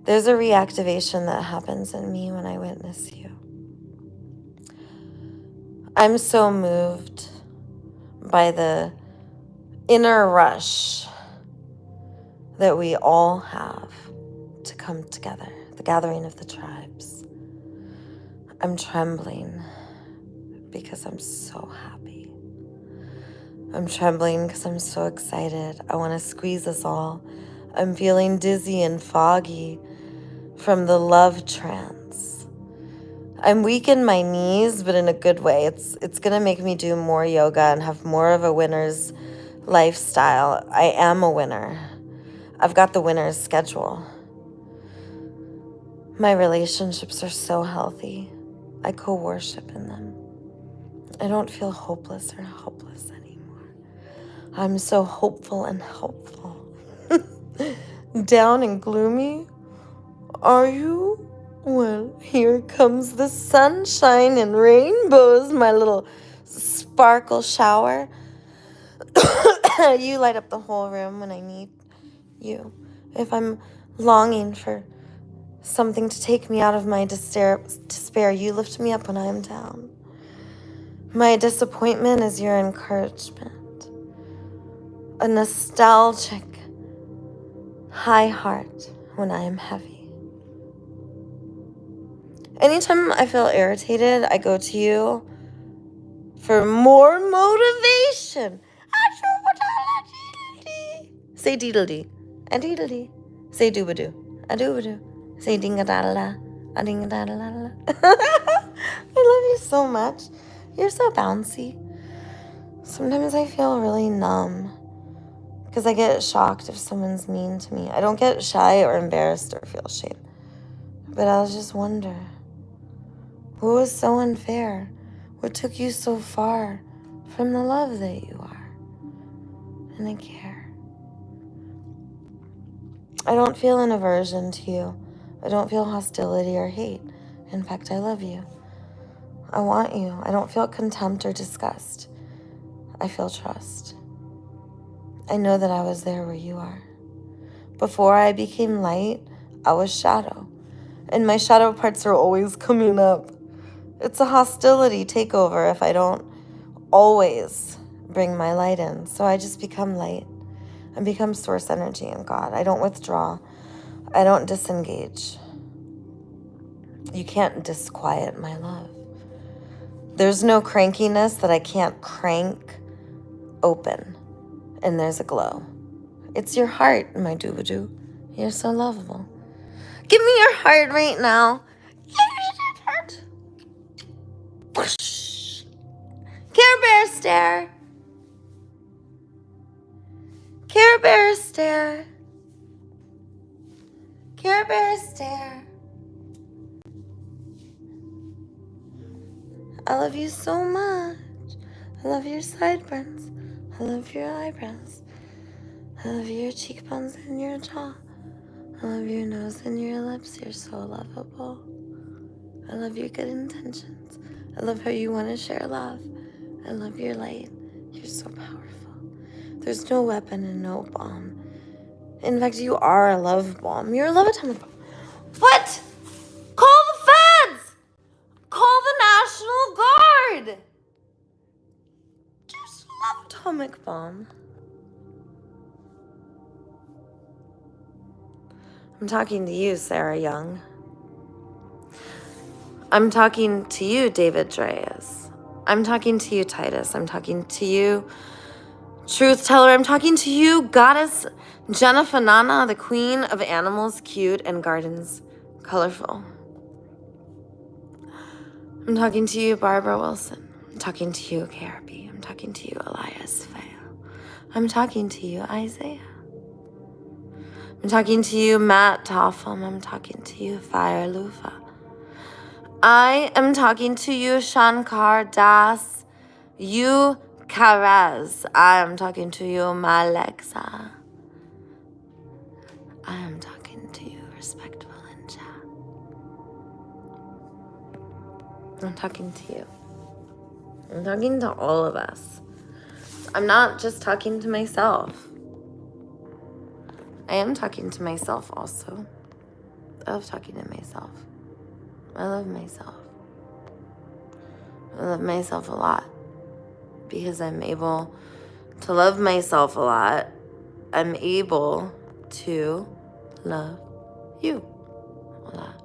There's a reactivation that happens in me when I witness you. I'm so moved by the inner rush that we all have to come together, the gathering of the tribes. I'm trembling because I'm so happy. I'm trembling because I'm so excited. I want to squeeze us all. I'm feeling dizzy and foggy from the love trance. I'm weak in my knees, but in a good way. It's going to make me do more yoga and have more of a winner's lifestyle. I am a winner. I've got the winner's schedule. My relationships are so healthy. I co-worship in them. I don't feel hopeless or helpless anymore. I'm so hopeful and helpful. Down and gloomy? Are you? Well, here comes the sunshine and rainbows, my little sparkle shower. You light up the whole room when I need you. If I'm longing for something to take me out of my despair, you lift me up when I am down. My disappointment is your encouragement. A nostalgic high heart when I am heavy. Anytime I feel irritated, I go to you for more motivation. Say deedle-dee, a deedle-dee. Say doobadoo, a doobadoo. Say ding-a-da-da-da, a ding-a-da-da-da-da. I love you so much. You're so bouncy. Sometimes I feel really numb because I get shocked if someone's mean to me. I don't get shy or embarrassed or feel shame. But I'll just wonder, what was so unfair? What took you so far from the love that you are? And I care. I don't feel an aversion to you. I don't feel hostility or hate. In fact, I love you. I want you. I don't feel contempt or disgust. I feel trust. I know that I was there where you are. Before I became light, I was shadow. And my shadow parts are always coming up. It's a hostility takeover if I don't always bring my light in. So I just become light and become source energy in God. I don't withdraw. I don't disengage. You can't disquiet my love. There's no crankiness that I can't crank open. And there's a glow. It's your heart, my doobadoo. You're so lovable. Give me your heart right now. Give me that heart. Whoosh. Care Bear stare. Care Bear stare. Care Bear stare. I love you so much. I love your sideburns. I love your eyebrows. I love your cheekbones and your jaw. I love your nose and your lips. You're so lovable. I love your good intentions. I love how you want to share love. I love your light. You're so powerful. There's no weapon and no bomb. In fact, you are a love bomb. You're a love atomic bomb. What? Call the feds! Call the National Guard! Just a love atomic bomb. I'm talking to you, Sarah Young. I'm talking to you, David Dreas. I'm talking to you, Titus. I'm talking to you, Truth Teller. I'm talking to you, Goddess Jenna Fanana, the queen of animals, cute, and gardens, colorful. I'm talking to you, Barbara Wilson. I'm talking to you, KRB. I'm talking to you, Elias Fail. I'm talking to you, Isaiah. I'm talking to you, Matt Topham. I'm talking to you, Fire Lufa. I am talking to you, Shankar Das. You, Karaz. I am talking to you, Malexa. I am talking to you, Respectful in Chat. I'm talking to you. I'm talking to all of us. I'm not just talking to myself. I am talking to myself also. I love talking to myself. I love myself. I love myself a lot because I'm able to love myself a lot. I'm able to love you a lot.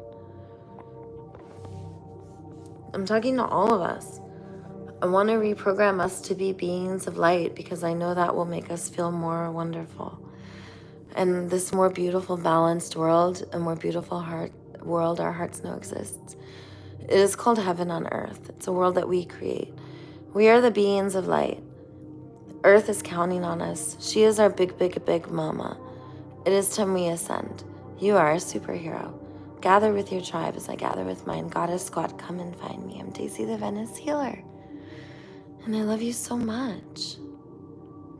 I'm talking to all of us. I want to reprogram us to be beings of light because I know that will make us feel more wonderful. And this more beautiful, balanced world, a more beautiful world our hearts know exists. It is called heaven on earth. It's a world that we create. We are the beings of light. Earth is counting on us. She is our big, big, big mama. It is time we ascend. You are a superhero. Gather with your tribe as I gather with mine. Goddess Squad, come and find me. I'm Daisy the Venice Healer. And I love you so much.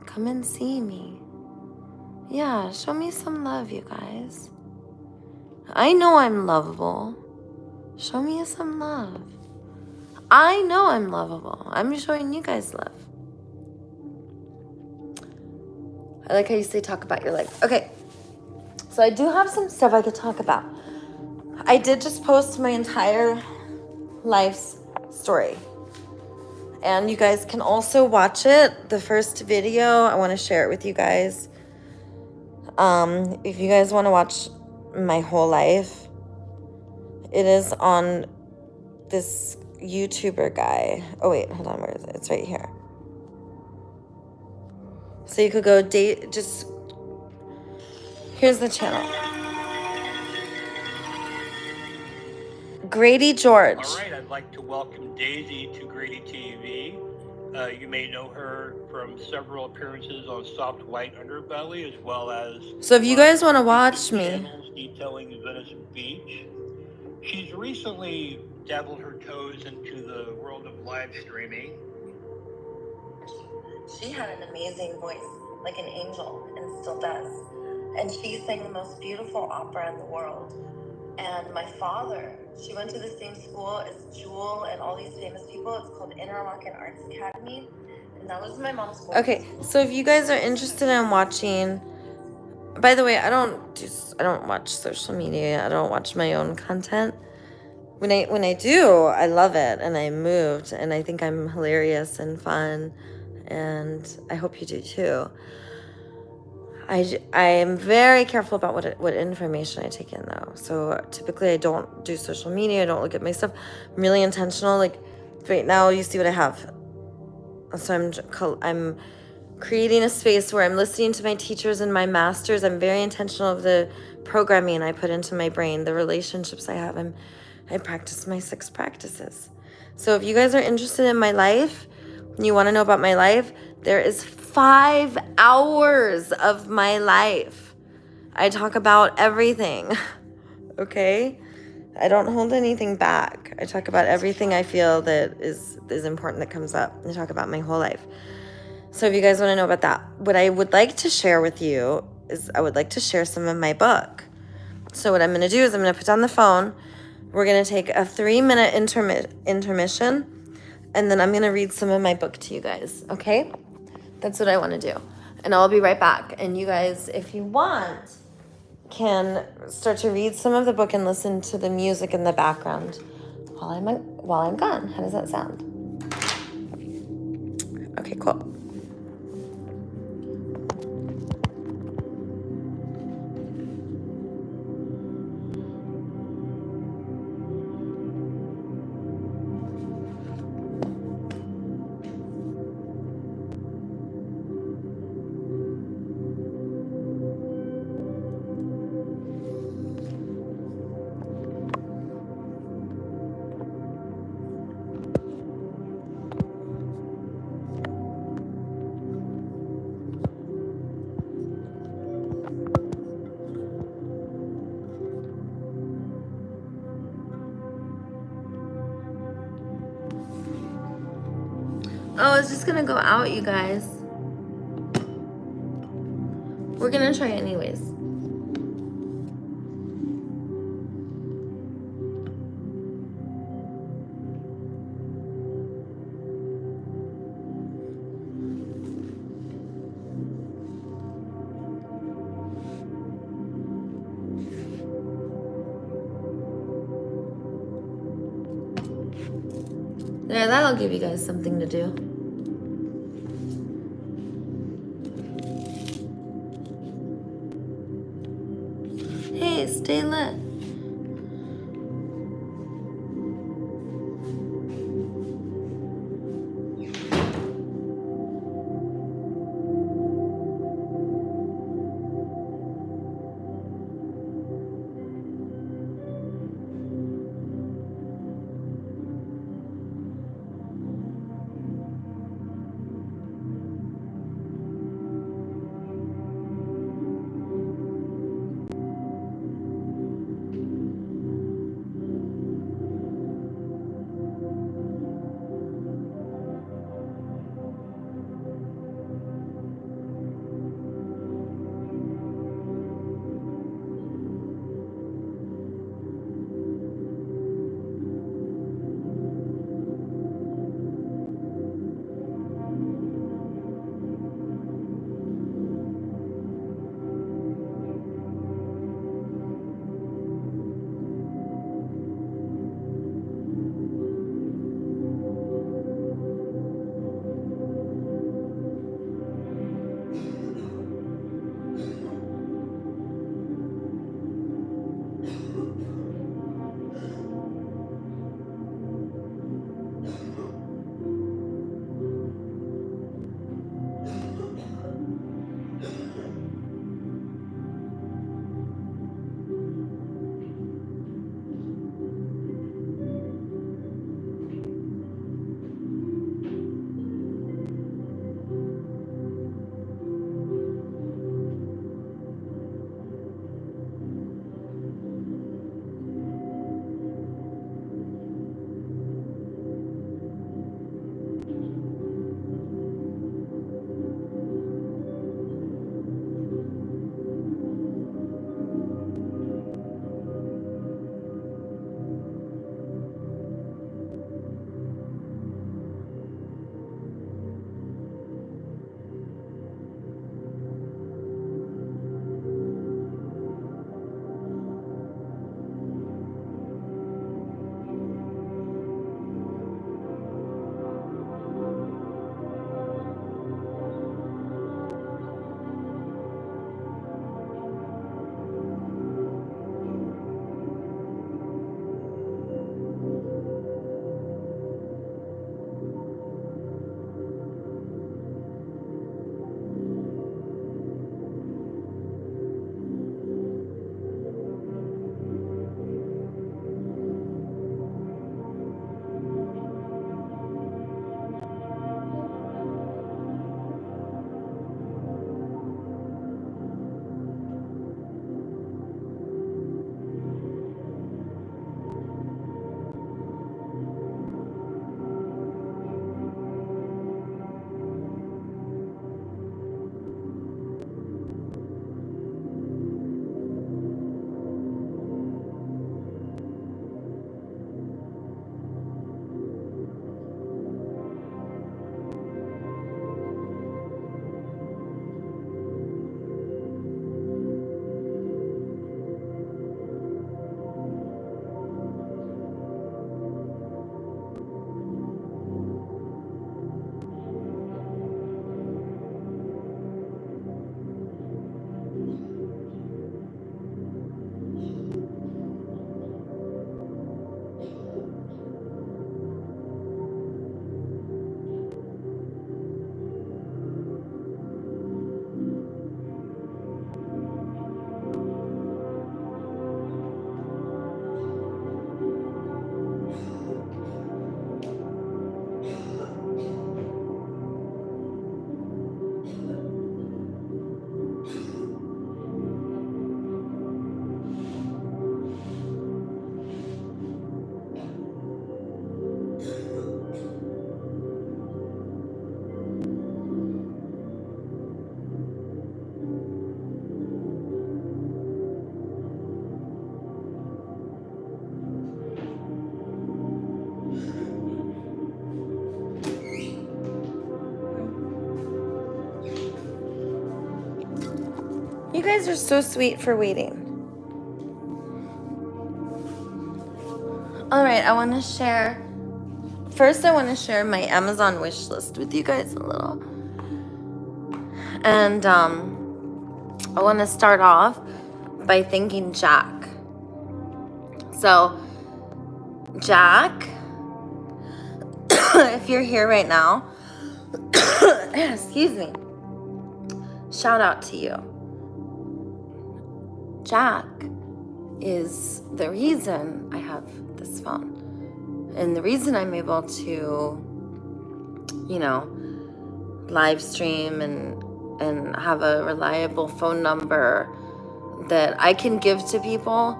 Come and see me. Yeah, show me some love, you guys. I know I'm lovable. Show me some love. I know I'm lovable. I'm showing you guys love. I like how you say talk about your life. Okay, so I do have some stuff I could talk about. I did just post my entire life's story. And you guys can also watch it. The first video, I want to share it with you guys. If you guys want to watch my whole life, it is on this YouTuber guy. Oh wait, hold on, where is it? It's right here. So you could go here's the channel. Grady George. All right, I'd like to welcome Daisy to Grady TV. You may know her from several appearances on Soft White Underbelly, as well as... So if you guys want to watch me... channels detailing Venice Beach. She's recently dabbled her toes into the world of live streaming. She had an amazing voice, like an angel, and still does. And she sang the most beautiful opera in the world. And my father, she went to the same school as Jewel and all these famous people. It's called Interlochen Arts Academy. And that was my mom's school. Okay, so if you guys are interested in watching... By the way, I don't watch social media. I don't watch my own content. When I do, I love it and I'm moved and I think I'm hilarious and fun, and I hope you do too. I am very careful about what information I take in though. So typically I don't do social media. I don't look at my stuff. I'm really intentional. Like right now, you see what I have. So I'm creating a space where I'm listening to my teachers and my masters. I'm very intentional of the programming I put into my brain, the relationships I have. I practice my 6 practices. So if you guys are interested in my life, and you want to know about my life, there is 5 hours of my life. I talk about everything, okay? I don't hold anything back. I talk about everything I feel that is important that comes up. I talk about my whole life. So if you guys want to know about that, what I would like to share with you is I would like to share some of my book. So what I'm going to do is I'm going to put down the phone. We're going to take a 3-minute intermission, and then I'm going to read some of my book to you guys, okay? That's what I want to do. And I'll be right back. And you guys, if you want, can start to read some of the book and listen to the music in the background while I'm gone. How does that sound? Okay, cool. Oh, it's just gonna go out, you guys. We're gonna try anyways. There, that'll give you guys something to do. Hey, stay lit. guys are so sweet for waiting. All right, I want to share. First, I want to share my Amazon wish list with you guys a little. And I want to start off by thanking Jack. So, Jack, if you're here right now, excuse me, shout out to you. Jack is the reason I have this phone. And the reason I'm able to, live stream and have a reliable phone number that I can give to people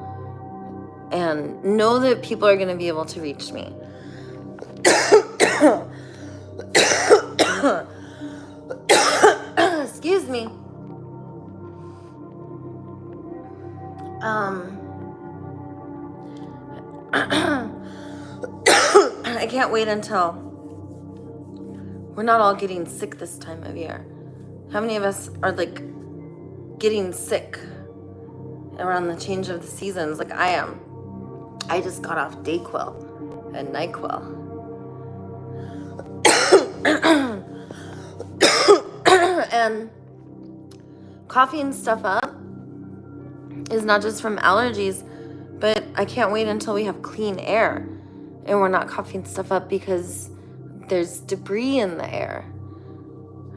and know that people are going to be able to reach me. Excuse me. I can't wait until we're not all getting sick this time of year. How many of us are getting sick around the change of the seasons like I am? I just got off Dayquil and NyQuil. And coughing stuff up is not just from allergies, but I can't wait until we have clean air and we're not coughing stuff up because there's debris in the air.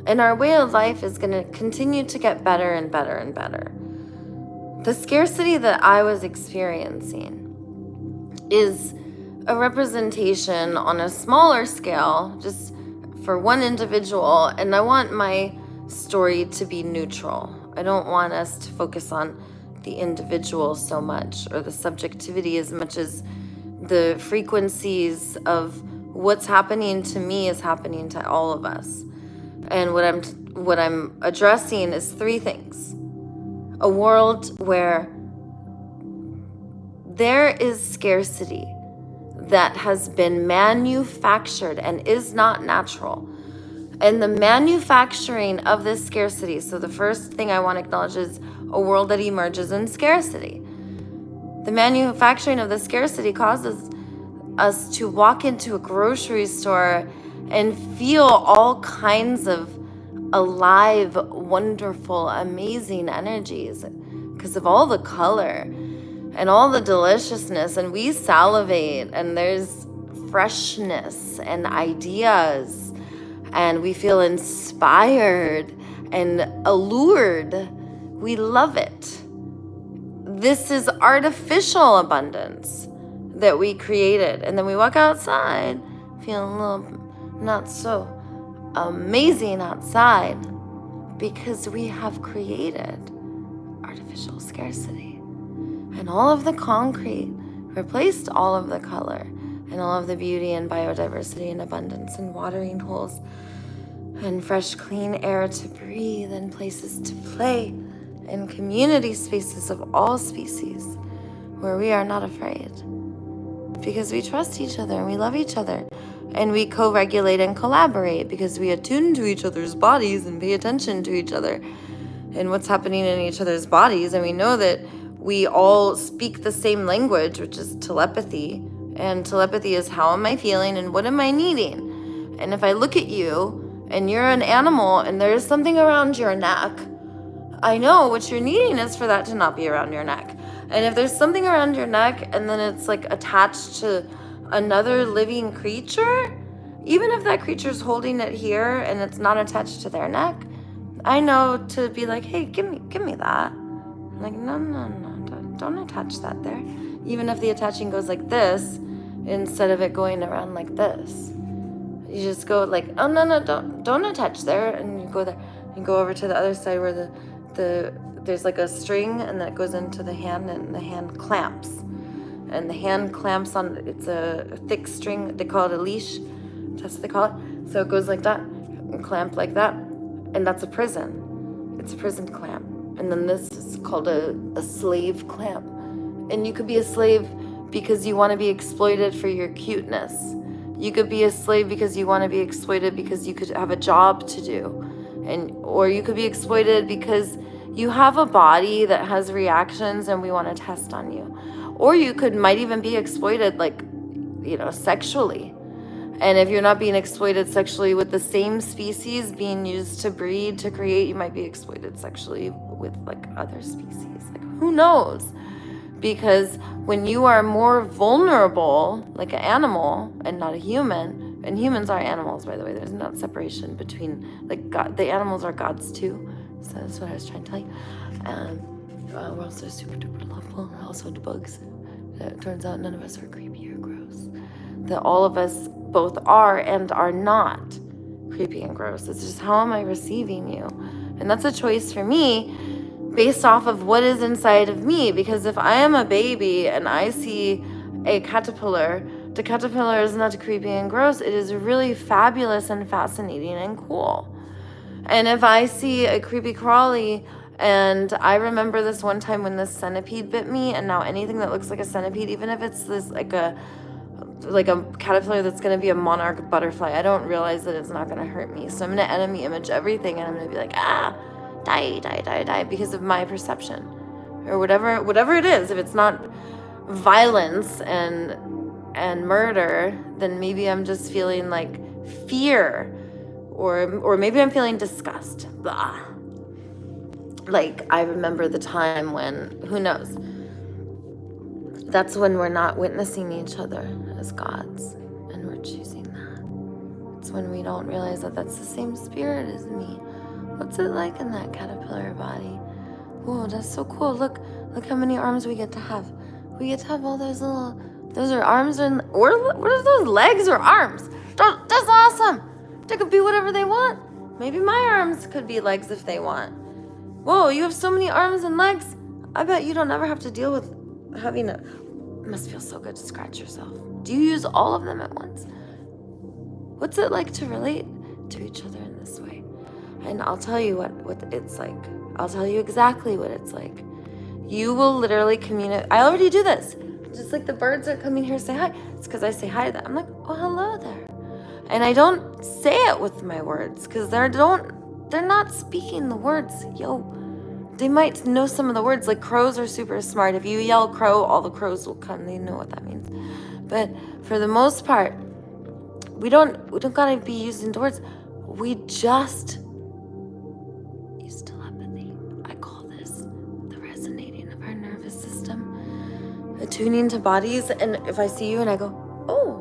And our way of life is going to continue to get better and better and better. The scarcity that I was experiencing is a representation on a smaller scale, just for one individual, and I want my story to be neutral. I don't want us to focus on the individual so much, or the subjectivity as much as the frequencies of what's happening to me is happening to all of us. And what I'm addressing is three things. A world where there is scarcity that has been manufactured and is not natural. And the manufacturing of this scarcity, so the first thing I want to acknowledge is a world that emerges in scarcity. The manufacturing of the scarcity causes us to walk into a grocery store and feel all kinds of alive, wonderful, amazing energies because of all the color and all the deliciousness. And we salivate, and there's freshness and ideas, and we feel inspired and allured. We love it. This is artificial abundance that we created. And then we walk outside feeling a little not so amazing outside because we have created artificial scarcity. And all of the concrete replaced all of the color and all of the beauty and biodiversity and abundance and watering holes and fresh, clean air to breathe and places to play and community spaces of all species where we are not afraid because we trust each other and we love each other and we co-regulate and collaborate because we attune to each other's bodies and pay attention to each other and what's happening in each other's bodies. And we know that we all speak the same language, which is telepathy. And telepathy is how am I feeling and what am I needing? And if I look at you and you're an animal and there's something around your neck, I know what you're needing is for that to not be around your neck. And if there's something around your neck and then it's attached to another living creature, even if that creature's holding it here and it's not attached to their neck, I know to be like, hey, give me that. I'm like, no, don't attach that there. Even if the attaching goes like this, instead of it going around like this, you just go oh no, don't attach there, and you go there. You go over to the other side where there's a string, and that goes into the hand, and the hand clamps. And the hand clamps on, it's a thick string, they call it a leash, that's what they call it. So it goes like that, and clamp like that, and that's a prison. It's a prison clamp. And then this is called a slave clamp. And you could be a slave because you want to be exploited for your cuteness. You could be a slave because you want to be exploited because you could have a job to do. Or you could be exploited because You have a body that has reactions and we want to test on you. Or you might even be exploited, like, sexually. And if you're not being exploited sexually with the same species being used to breed, to create, you might be exploited sexually with like other species. Like, who knows? Because when you are more vulnerable, like an animal and not a human, and humans are animals, by the way, there's not separation between, like, God, the animals are gods too. So that's what I was trying to tell you. We're also super duper lovable. We're also the bugs. It turns out none of us are creepy or gross. That all of us both are and are not creepy and gross. It's just, how am I receiving you? And that's a choice for me based off of what is inside of me. Because if I am a baby and I see a caterpillar, the caterpillar is not creepy and gross. It is really fabulous and fascinating and cool. And if I see a creepy crawly, and I remember this one time when this centipede bit me, and now anything that looks like a centipede, even if it's this like a caterpillar that's going to be a monarch butterfly, I don't realize that it's not going to hurt me. So I'm going to enemy image everything, and I'm going to be like, die, because of my perception or whatever it is. If it's not violence and murder, then maybe I'm just feeling like fear, or maybe I'm feeling disgust. Blah. Like, I remember the time when, who knows, that's when we're not witnessing each other as gods, and we're choosing that. It's when we don't realize that that's the same spirit as me. What's it like in that caterpillar body? Whoa, that's so cool. Look how many arms we get to have. We get to have all those are arms, or what are those, legs or arms? That's awesome. They could be whatever they want. Maybe my arms could be legs if they want. Whoa, you have so many arms and legs. I bet you don't ever have to deal with having it must feel so good to scratch yourself. Do you use all of them at once? What's it like to relate to each other in this way? And I'll tell you what it's like. I'll tell you exactly what it's like. You will literally communicate. I already do this. Just like the birds are coming here to say hi. It's because I say hi to them. I'm like, oh, hello there. And I don't say it with my words because they're not speaking the words. Yo, they might know some of the words. Like, crows are super smart. If you yell crow, all the crows will come. They know what that means. But for the most part, we don't gotta be using the words. We just use telepathy. I call this the resonating of our nervous system, attuning to bodies. And if I see you and I go, oh,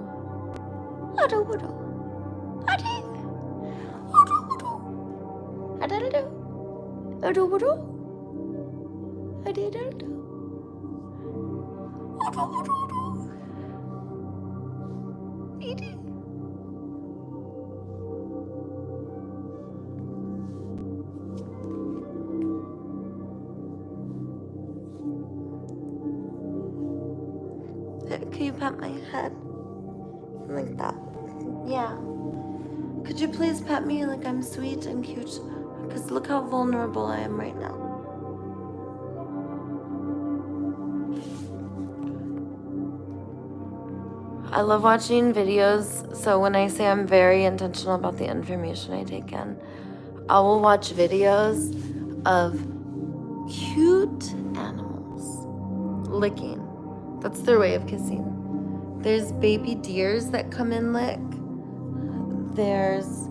can you pat my head? Like that. Yeah. Could you please pat me like I'm sweet and cute? Because look how vulnerable I am right now. I love watching videos. So when I say I'm very intentional about the information I take in, I will watch videos of cute animals licking. That's their way of kissing. There's baby deers that come and lick. There's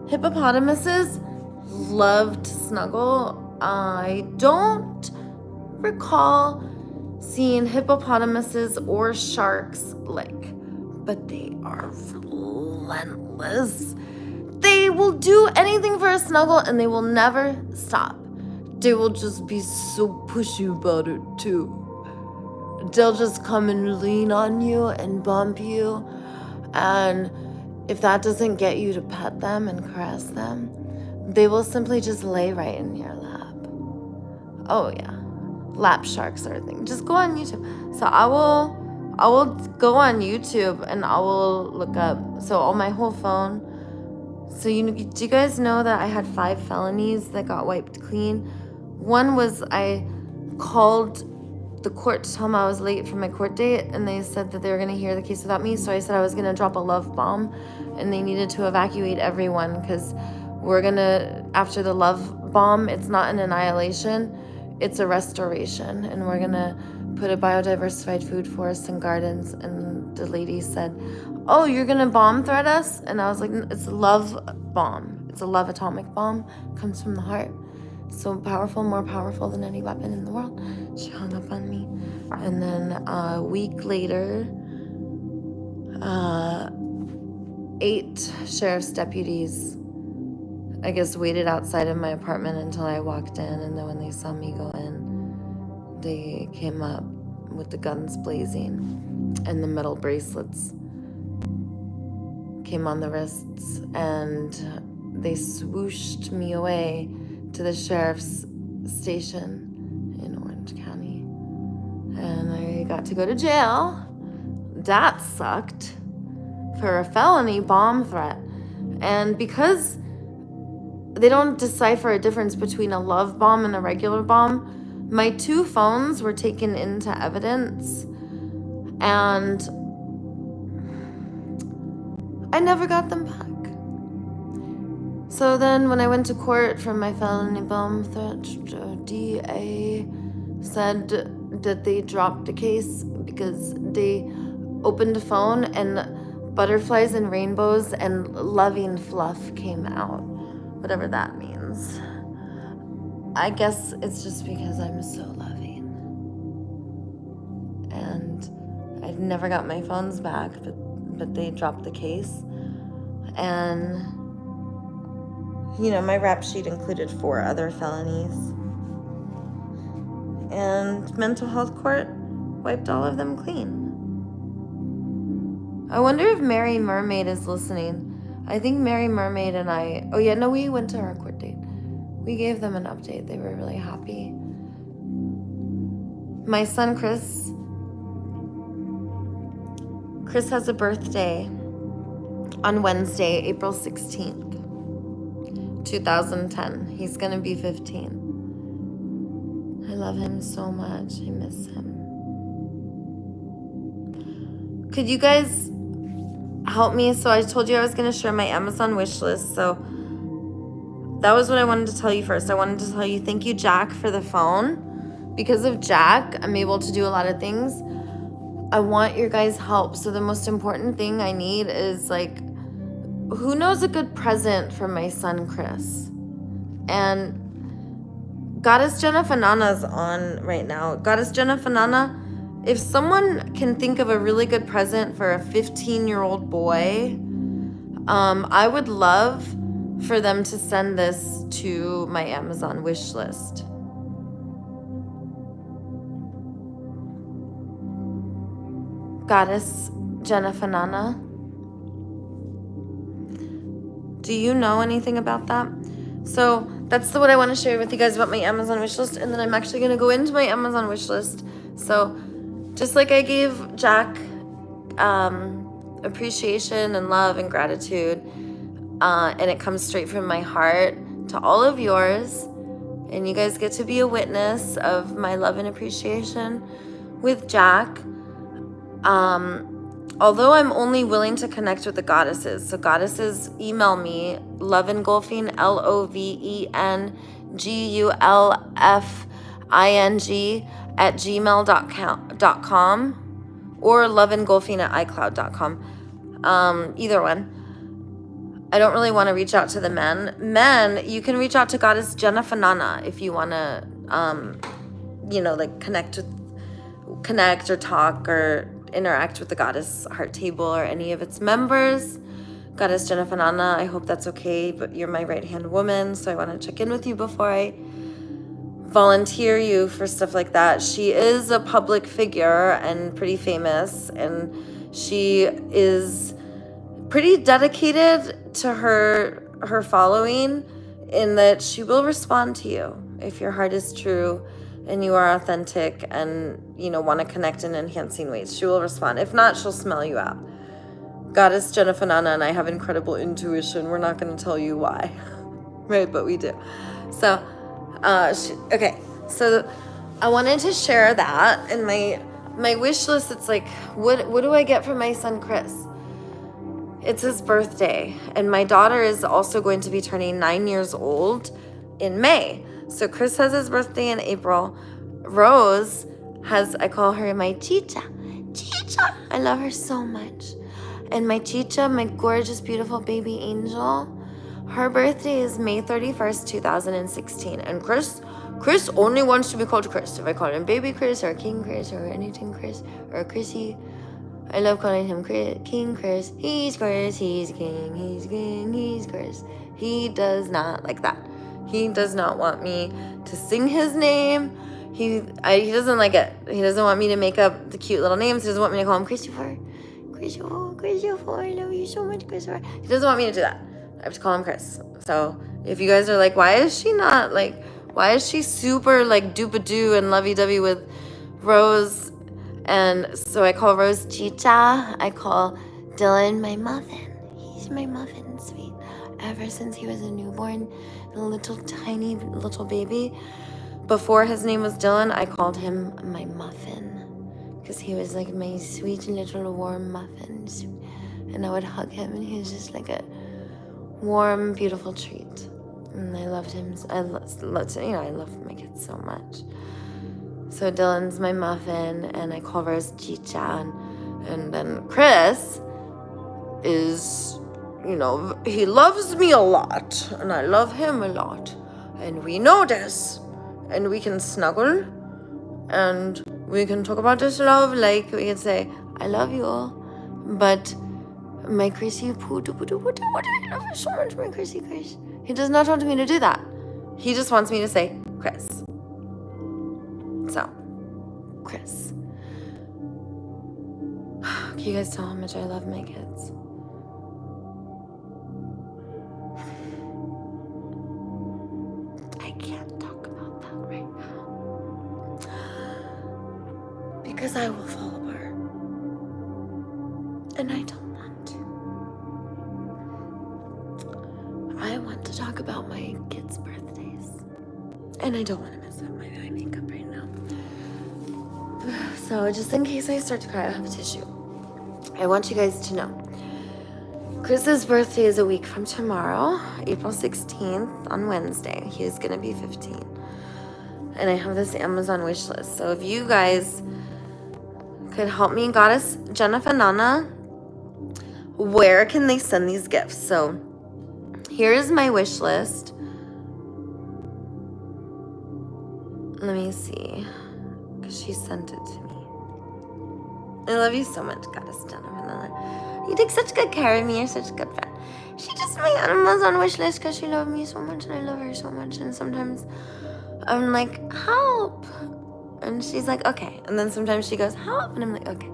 hippopotamuses love to snuggle. I don't recall seeing hippopotamuses or sharks lick, but they are relentless. They will do anything for a snuggle and they will never stop. They will just be so pushy about it too. They'll just come and lean on you and bump you, and if that doesn't get you to pet them and caress them, they will simply just lay right in your lap. Oh yeah, lap sharks are a thing. Just go on YouTube. So I will go on YouTube and I will look up. So on my whole phone. So do you guys know that I had 5 felonies that got wiped clean? One was I called the court to tell them I was late for my court date, and they said that they were going to hear the case without me. So I said I was going to drop a love bomb, and they needed to evacuate everyone because we're gonna, after the love bomb, it's not an annihilation, it's a restoration. And we're gonna put a biodiversified food forest and gardens. And the lady said, oh, you're gonna bomb threat us? And I was like, it's a love bomb. It's a love atomic bomb. Comes from the heart. So powerful, more powerful than any weapon in the world. She hung up on me. And then a week later, 8 sheriff's deputies, I guess, waited outside of my apartment until I walked in. And then when they saw me go in, they came up with the guns blazing and the metal bracelets came on the wrists, and they swooshed me away to the sheriff's station in Orange County. And I got to go to jail. That sucked, for a felony bomb threat. And because they don't decipher a difference between a love bomb and a regular bomb, my 2 phones were taken into evidence, and I never got them back. So then when I went to court for my felony bomb threat, DA said that they dropped the case because they opened a phone and butterflies and rainbows and loving fluff came out. Whatever that means. I guess it's just because I'm so loving. And I've never got my phones back, but they dropped the case. And, you know, my rap sheet included 4 other felonies. And mental health court wiped all of them clean. I wonder if Mary Mermaid is listening. I think Mary Mermaid and I, oh yeah, no, we went to our court date. We gave them an update. They were really happy. My son, Chris has a birthday on Wednesday, April 16th, 2010. He's gonna be 15. I love him so much. I miss him. Could you guys help me? So I told you I was going to share my Amazon wish list. So that was what I wanted to tell you first. I wanted to tell you thank you, Jack, for the phone. Because of Jack, I'm able to do a lot of things. I want your guys' help. So the most important thing I need is, like, who knows a good present for my son, Chris? And Goddess Jenna Fanana's on right now. Goddess Jenna Fanana, if someone can think of a really good present for a 15-year-old boy, I would love for them to send this to my Amazon wish list. Goddess Jenna Fanana, do you know anything about that? So that's what I want to share with you guys about my Amazon wish list. And then I'm actually going to go into my Amazon wish list. So just like I gave Jack appreciation and love and gratitude, and it comes straight from my heart to all of yours, and you guys get to be a witness of my love and appreciation with Jack. Although I'm only willing to connect with the goddesses, so goddesses, email me, loveengulfing, LOVENGULFING @gmail.com or loveengulfing@icloud.com. Either one. I don't really want to reach out to the men. Men, you can reach out to Goddess Jenna Fanana if you want to, like connect or talk or interact with the Goddess Heart Table or any of its members. Goddess Jenna Fanana, I hope that's okay, but you're my right-hand woman, so I want to check in with you before I volunteer you for stuff like that. She is a public figure and pretty famous, and she is pretty dedicated to her following, in that she will respond to you if your heart is true and you are authentic and want to connect in enhancing ways. She will respond. If not, she'll smell you out. Goddess Jenna Fanana and I have incredible intuition. We're not going to tell you why, right? But we do. So okay, so I wanted to share that. And my wish list, it's like, what do I get for my son Chris? it's his birthday, and my daughter is also going to be turning 9 years old in May. So Chris has his birthday in April. Rose has, I call her my chicha. Chicha! I love her so much. And my chicha, my gorgeous, beautiful baby angel, her birthday is May 31st, 2016. And Chris only wants to be called Chris. If I call him baby Chris or King Chris or anything Chris or Chrissy, I love calling him King Chris. He's Chris, he's King, he's King, he's Chris. He does not like that. He does not want me to sing his name. He doesn't like it. He doesn't want me to make up the cute little names. He doesn't want me to call him Christopher. Christopher, I love you so much, Christopher. He doesn't want me to do that. I have to call him Chris. So if you guys are like, why is she super like doop-a-doo and lovey-dovey with Rose? And so I call Rose Chicha. I call Dylan my muffin. He's my muffin, sweet. Ever since he was a newborn, a little tiny little baby. Before his name was Dylan, I called him my muffin. Because he was like my sweet little warm muffin. And I would hug him, and he was just like a warm, beautiful treat. And I loved him. I love my kids so much. So Dylan's my muffin, and I call Rose Chicha. And then Chris is, he loves me a lot, and I love him a lot. And we know this. And we can snuggle, and we can talk about this love, like we can say, I love you all. But my Chrissy, I love you so much, my Chrissy Chris. He does not want me to do that. He just wants me to say Chris. So, Chris. Can you guys tell how much I love my kids? I can't talk about that right now. Because I will fall apart. And I don't want to. I want to talk about my kids' birthdays. And I don't want to mess up my eye makeup right now. So just in case I start to cry, I have a tissue. I want you guys to know. Chris's birthday is a week from tomorrow, April 16th, on Wednesday. He is going to be 15. And I have this Amazon wish list. So if you guys could help me, Goddess Jennifer Nana, where can they send these gifts? So here is my wish list. Let me see, because she sent it to me. I love you so much, Goddess Jennifer Nana. You take such good care of me. You're such a good friend. She just made Amazon wish list because she loved me so much, and I love her so much. And sometimes I'm like, help. And she's like, okay. And then sometimes she goes, help. And I'm like, okay.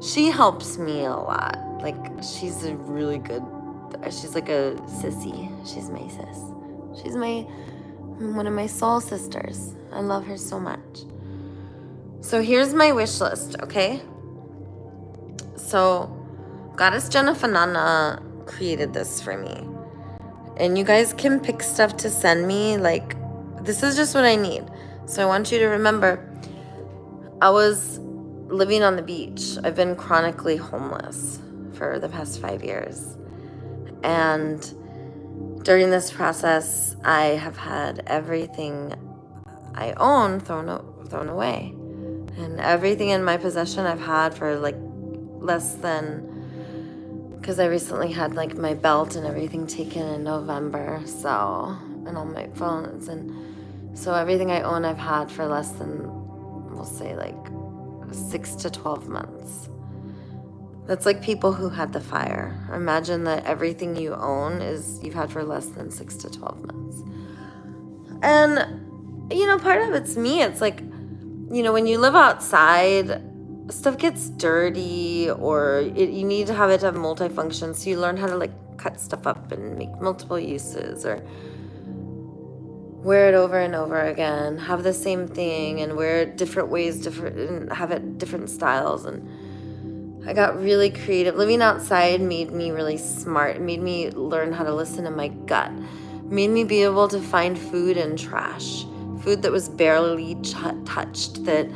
She helps me a lot. Like, she's a really good, she's like a sissy. She's my sis. She's one of my soul sisters. I love her so much. So here's my wish list, okay? So Goddess Jennifer Nana created this for me. And you guys can pick stuff to send me. Like, this is just what I need. So I want you to remember, I was living on the beach. I've been chronically homeless for the past 5 years. And during this process, I have had everything I own thrown away. And everything in my possession I've had for like less than, because I recently had like my belt and everything taken in November, so, and all my phones, and so everything I own I've had for less than, we'll say like 6 to 12 months. That's like people who had the fire. Imagine that everything you own is you've had for less than 6 to 12 months. And part of it's me. It's like, when you live outside, stuff gets dirty, or you need to have it to have multifunction. So you learn how to like cut stuff up and make multiple uses, or wear it over and over again, have the same thing and wear it different ways, and have it different styles. And I got really creative. Living outside made me really smart. It made me learn how to listen to my gut. It made me be able to find food in trash. Food that was barely touched, that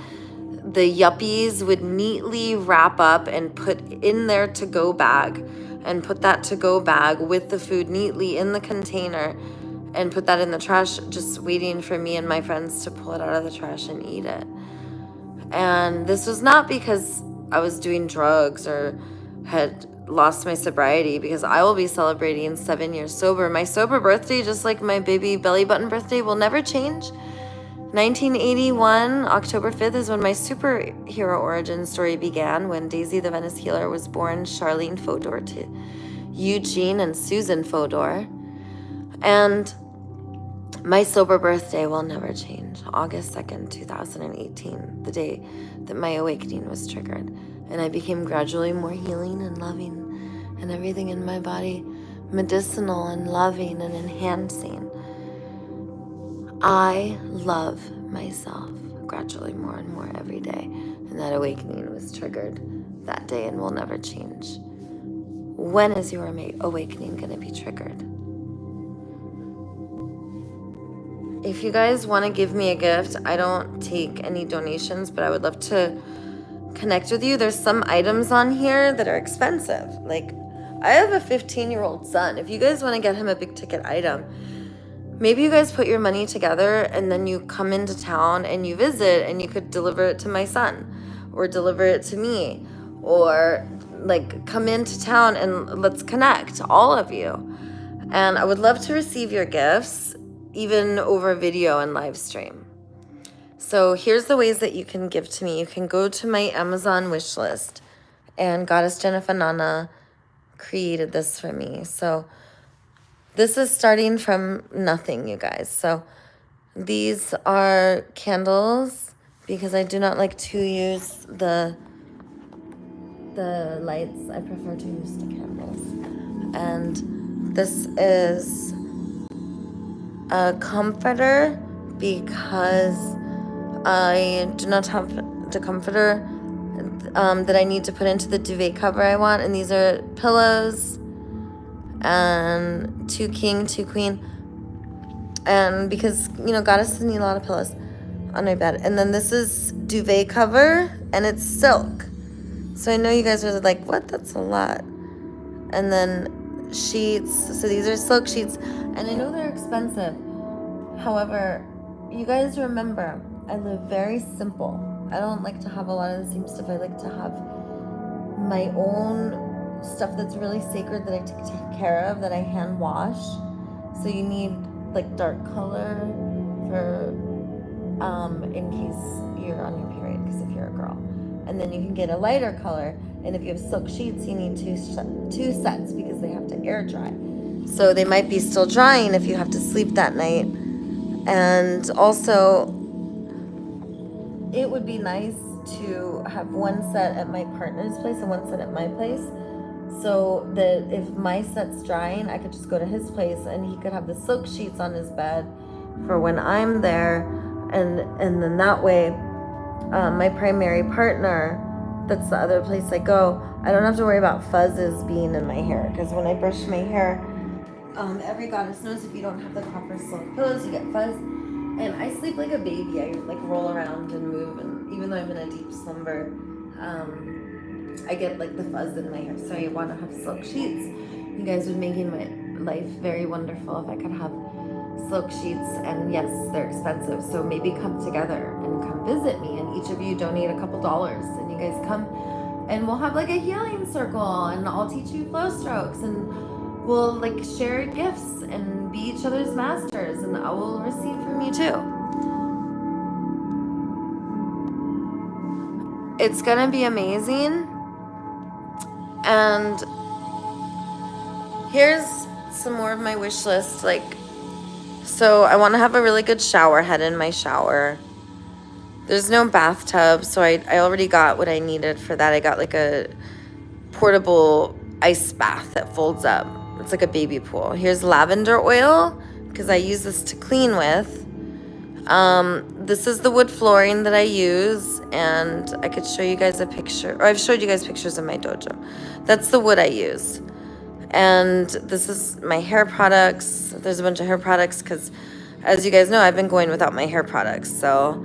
the yuppies would neatly wrap up and put in their to-go bag and put that to-go bag with the food neatly in the container and put that in the trash, just waiting for me and my friends to pull it out of the trash and eat it. And this was not because I was doing drugs or had lost my sobriety, because I will be celebrating 7 years sober. My sober birthday, just like my baby belly button birthday, will never change. 1981, October 5th, is when my superhero origin story began, when Daisy the Venice Healer was born Charlene Fodor to Eugene and Susan Fodor. And my sober birthday will never change. August 2nd, 2018, the day that my awakening was triggered. And I became gradually more healing and loving, and everything in my body medicinal and loving and enhancing. I love myself gradually more and more every day. And that awakening was triggered that day and will never change. When is your awakening going to be triggered? If you guys want to give me a gift, I don't take any donations, but I would love to connect with you. There's some items on here that are expensive. Like, I have a 15-year-old son. If you guys want to get him a big ticket item, maybe you guys put your money together and then you come into town and you visit, and you could deliver it to my son or deliver it to me, or like come into town and let's connect, all of you. And I would love to receive your gifts, even over video and live stream. So here's the ways that you can give to me. You can go to my Amazon wish list, and Goddess Jennifer Nana created this for me. So this is starting from nothing, you guys. So these are candles, because I do not like to use the lights. I prefer to use the candles. And this is a comforter, because I do not have the comforter that I need to put into the duvet cover I want. And these are pillows, and 2 king, 2 queen. And because, goddesses need a lot of pillows on my bed. And then this is duvet cover, and it's silk. So I know you guys are like, what? That's a lot. And then sheets. So these are silk sheets. And I know they're expensive. However, you guys remember, I live very simple. I don't like to have a lot of the same stuff. I like to have my own stuff that's really sacred, that I take care of, that I hand wash. So you need like dark color for in case you're on your period, because if you're a girl. And then you can get a lighter color. And if you have silk sheets, you need two sets, because they have to air dry. So they might be still drying if you have to sleep that night. And also, it would be nice to have one set at my partner's place and one set at my place, so that if my set's drying, I could just go to his place and he could have the silk sheets on his bed for when I'm there. And then that way, my primary partner, that's the other place I go, I don't have to worry about fuzzes being in my hair, because when I brush my hair, every goddess knows if you don't have the proper silk pillows, you get fuzz. And I sleep like a baby. I like roll around and move, and even though I'm in a deep slumber, I get like the fuzz in my hair. So I want to have silk sheets. You guys would make my life very wonderful if I could have silk sheets. And yes, they're expensive, so maybe come together and come visit me, and each of you donate a couple dollars, and you guys come and we'll have like a healing circle, and I'll teach you flow strokes, and we'll like share gifts and be each other's masters, and I will receive from you too. It's gonna be amazing. And here's some more of my wish list. So I want to have a really good shower head in my shower. There's no bathtub, so I already got what I needed for that. I got like a portable ice bath that folds up. It's like a baby pool. Here's lavender oil, because I use this to clean with. This is the wood flooring that I use, and I could show you guys a picture, or I've showed you guys pictures of my dojo. That's the wood I use. And this is my hair products. There's a bunch of hair products, because as you guys know, I've been going without my hair products, so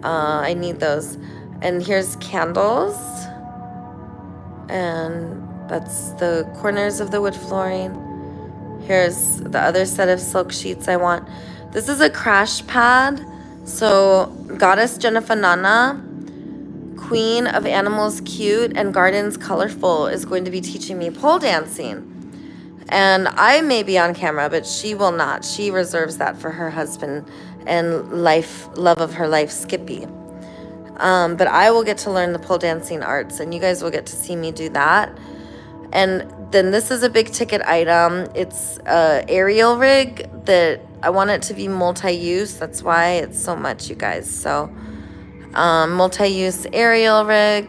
I need those. And here's candles, and That's the corners of the wood flooring. Here's the other set of silk sheets I want. This is a crash pad. So Goddess Jennifer, Queen of Animals Cute and Gardens Colorful, is going to be teaching me pole dancing. And I may be on camera, but she will not. She reserves that for her husband and love of her life, Skippy. But I will get to learn the pole dancing arts, and you guys will get to see me do that. And then this is a big ticket item. It's a aerial rig that I want it to be multi-use. That's why it's so much, you guys. So multi-use aerial rig.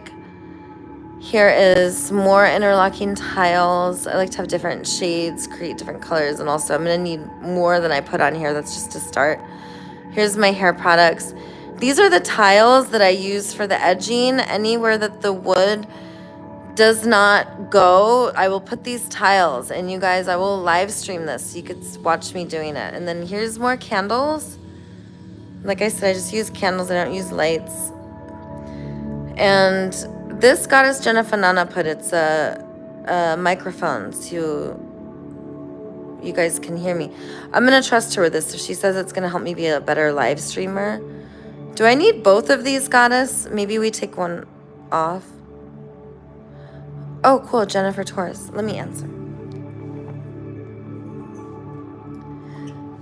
Here is more interlocking tiles. I like to have different shades, create different colors, and also I'm gonna need more than I put on here. That's just to start. Here's my hair products. These are the tiles that I use for the edging. Anywhere that the wood does not go, I will put these tiles, and you guys, I will live stream this so you could watch me doing it. And then here's more candles. Like I said, I just use candles, I don't use lights. And this Goddess Jennifer put, it's a microphone so you guys can hear me. I'm gonna trust her with this. So she says it's gonna help me be a better live streamer. Do I need both of these, Goddess? Maybe we take one off. Oh, cool, Jennifer Torres. Let me answer.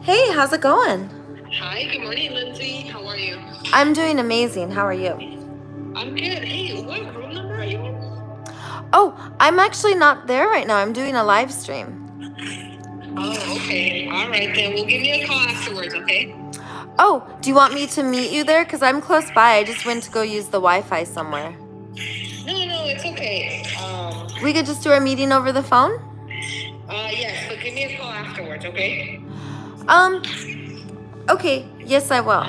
Hey, how's it going? Hi, good morning, Lindsay. How are you? I'm doing amazing. How are you? I'm good. Hey, what room number are you in? Oh, I'm actually not there right now. I'm doing a live stream. Oh, okay. All right, then we'll give you a call afterwards, okay? Oh, do you want me to meet you there? Because I'm close by. I just went to go use the Wi-Fi somewhere. No, it's okay. We could just do our meeting over the phone? Yes, but give me a call afterwards, okay? Okay. Yes, I will.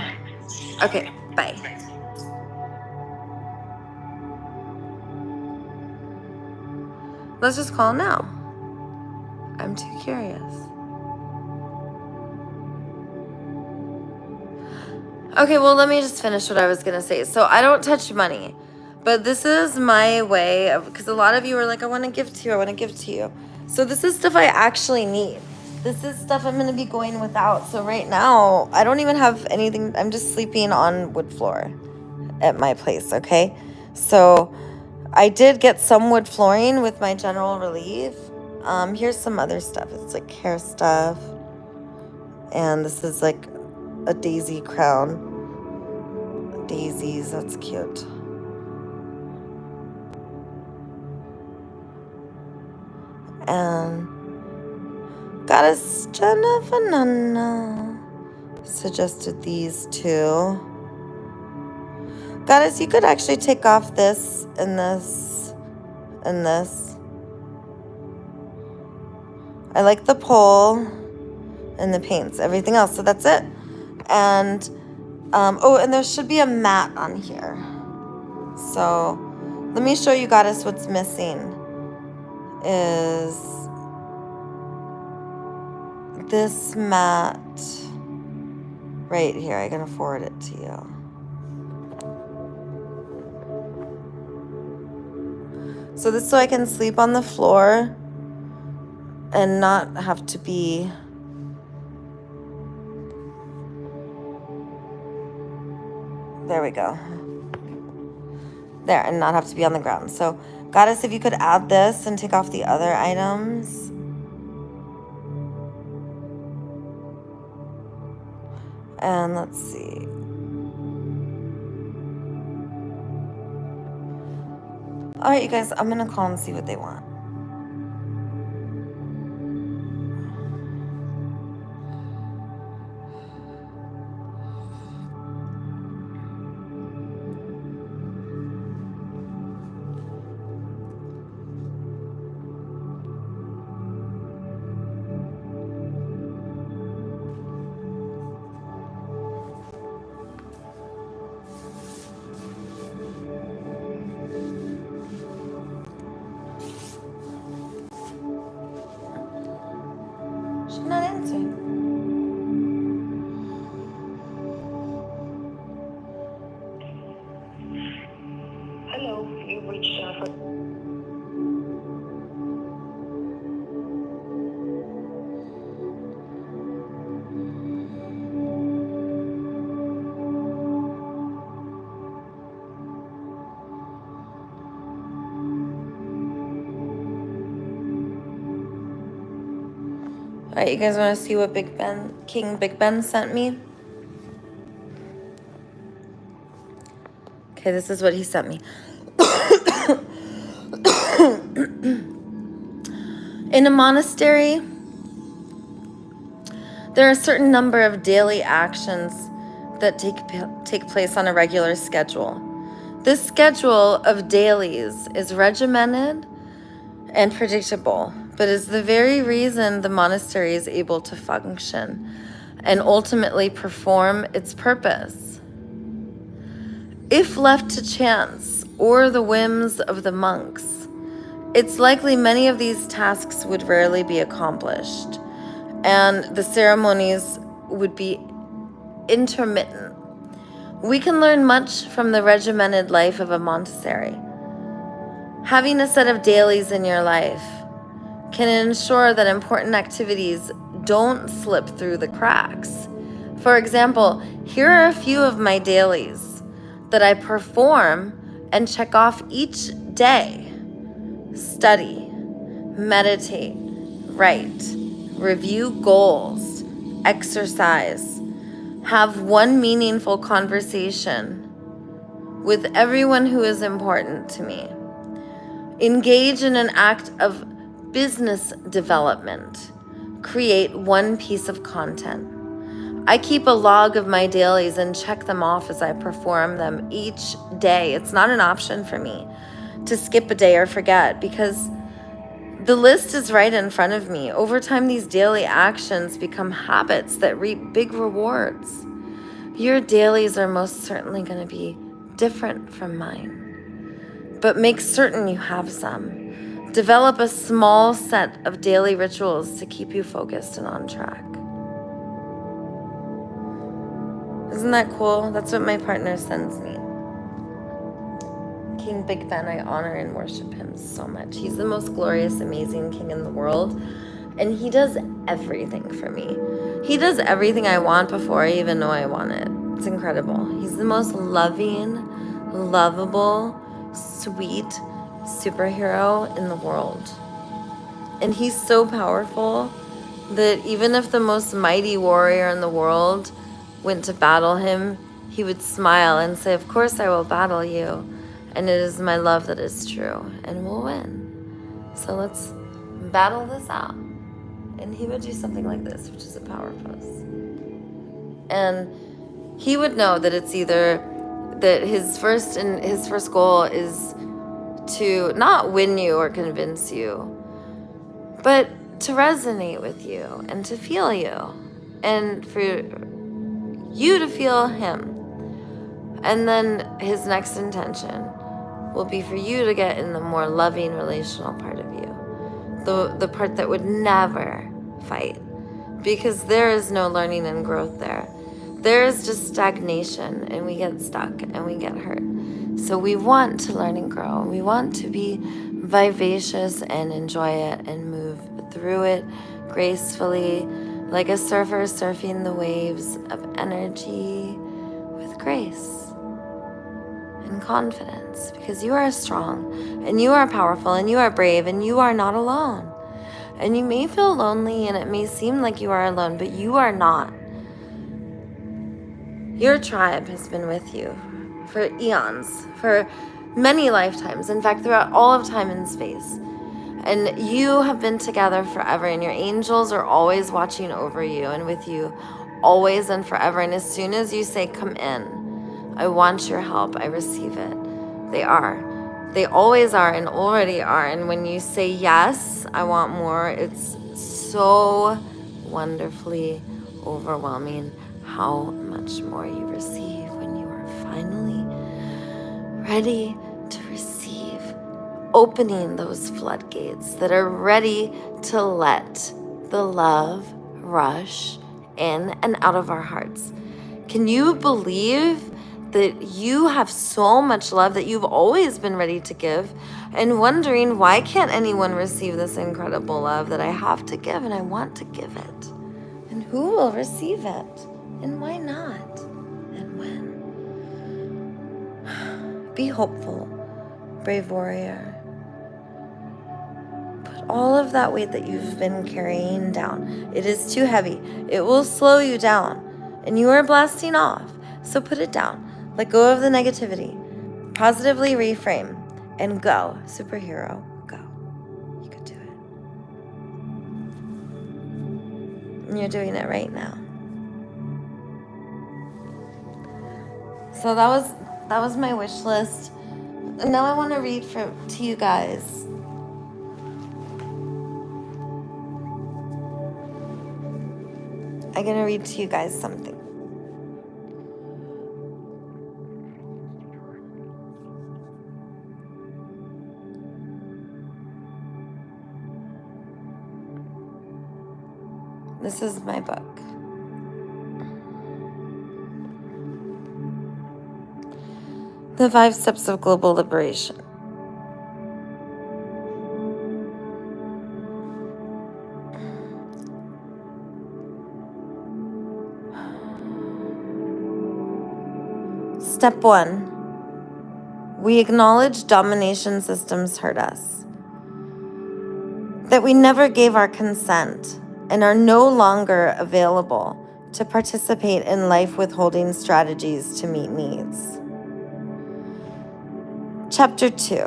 Okay, bye. Let's just call now. I'm too curious. Okay, well, let me just finish what I was gonna say. So I don't touch money, but this is my way of, because a lot of you are like, I want to give to you, I want to give to you. So this is stuff I actually need. This is stuff I'm gonna be going without. So right now, I don't even have anything. I'm just sleeping on wood floor at my place, okay? So I did get some wood flooring with my general relief. Here's some other stuff. It's like hair stuff. And this is like a daisy crown. Daisies, that's cute. And Goddess Jennifer suggested these two. Goddess, you could actually take off this and this and this. I like the pole and the paints, everything else. So that's it. And oh, and there should be a mat on here. So let me show you, Goddess, what's missing is this mat right here. I'm gonna forward it to you. So this, so I can sleep on the floor and not have to be there we go. There, and not have to be on the ground. So Goddess, if you could add this and take off the other items. And let's see. All right, you guys, I'm gonna call and see what they want. She's not answering. Hello, you've reached Jennifer. All right, you guys want to see what King Big Ben sent me? Okay, this is what he sent me. In a monastery, there are a certain number of daily actions that take place on a regular schedule. This schedule of dailies is regimented and predictable, but is the very reason the monastery is able to function and ultimately perform its purpose. If left to chance or the whims of the monks, it's likely many of these tasks would rarely be accomplished, and the ceremonies would be intermittent. We can learn much from the regimented life of a monastery. Having a set of dailies in your life can ensure that important activities don't slip through the cracks. For example, here are a few of my dailies that I perform and check off each day. Study, meditate, write, review goals, exercise, have one meaningful conversation with everyone who is important to me. Engage in an act of business development. Create one piece of content. I keep a log of my dailies and check them off as I perform them each day. It's not an option for me to skip a day or forget, because the list is right in front of me. Over time, these daily actions become habits that reap big rewards. Your dailies are most certainly going to be different from mine, but make certain you have some. Develop a small set of daily rituals to keep you focused and on track. Isn't that cool? That's what my partner sends me. King Big Ben, I honor and worship him so much. He's the most glorious, amazing king in the world, and he does everything for me. He does everything I want before I even know I want it. It's incredible. He's the most loving, lovable, sweet superhero in the world. And he's so powerful that even if the most mighty warrior in the world went to battle him, he would smile and say, "Of course I will battle you. And it is my love that is true, and we'll win. So let's battle this out." And he would do something like this, which is a power pose. And he would know that it's either that his first goal is to not win you or convince you, but to resonate with you and to feel you, and for you to feel him. And then his next intention will be for you to get in the more loving relational part of you, the part that would never fight, because there is no learning and growth there. There is just stagnation, and we get stuck and we get hurt. So we want to learn and grow. We want to be vivacious and enjoy it and move through it gracefully, like a surfer surfing the waves of energy with grace and confidence, because you are strong and you are powerful and you are brave and you are not alone. And you may feel lonely and it may seem like you are alone, but you are not. Your tribe has been with you for eons, for many lifetimes, in fact, throughout all of time and space. And you have been together forever, and your angels are always watching over you and with you always and forever. And as soon as you say, "Come in, I want your help," I receive it. They are. They always are and already are. And when you say, "Yes, I want more," it's so wonderfully overwhelming how much more you receive when you are finally ready to receive, opening those floodgates that are ready to let the love rush in and out of our hearts. Can you believe that you have so much love that you've always been ready to give, and wondering, why can't anyone receive this incredible love that I have to give, and I want to give it? And who will receive it? And why not? And when? Be hopeful, brave warrior. Put all of that weight that you've been carrying down. It is too heavy. It will slow you down. And you are blasting off. So put it down. Let go of the negativity. Positively reframe. And go. Superhero, go. You could do it. And you're doing it right now. So that was my wish list. And now I want to read to you guys. I'm going to read to you guys something. This is my book. The 5 Steps of Global Liberation. Step 1. We acknowledge domination systems hurt us. That we never gave our consent and are no longer available to participate in life withholding strategies to meet needs. Chapter 2,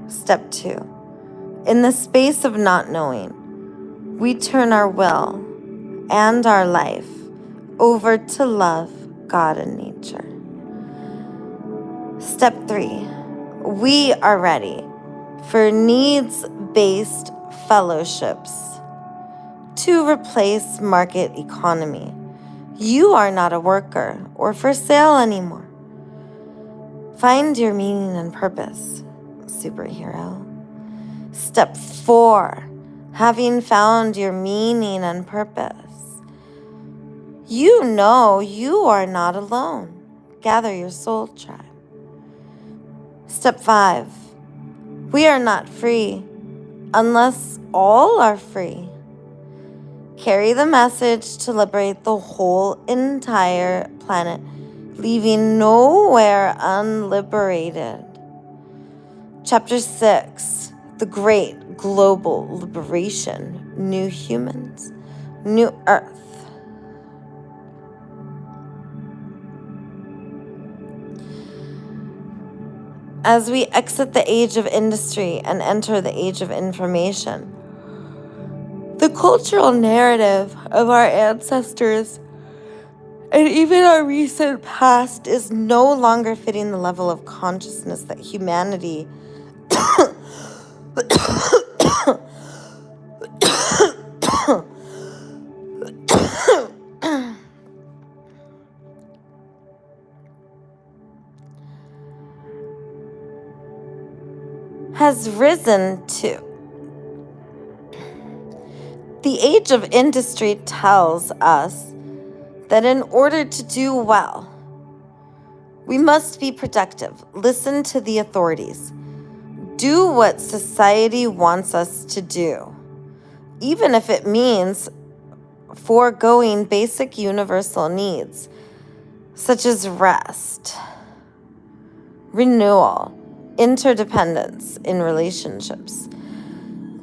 Step 2. In the space of not knowing, we turn our will and our life over to love, God, and nature. Step 3. We are ready for needs-based fellowships to replace market economy. You are not a worker or for sale anymore. Find your meaning and purpose, superhero. Step 4. Having found your meaning and purpose, you know you are not alone. Gather your soul tribe. Step 5. We are not free unless all are free. Carry the message to liberate the whole entire planet, leaving nowhere unliberated. Chapter 6. The Great Global Liberation. New Humans. New Earth. As we exit the age of industry and enter the age of information, the cultural narrative of our ancestors and even our recent past is no longer fitting the level of consciousness that humanity has risen to. The age of industry tells us that in order to do well, we must be productive, listen to the authorities, do what society wants us to do, even if it means foregoing basic universal needs, such as rest, renewal, interdependence in relationships,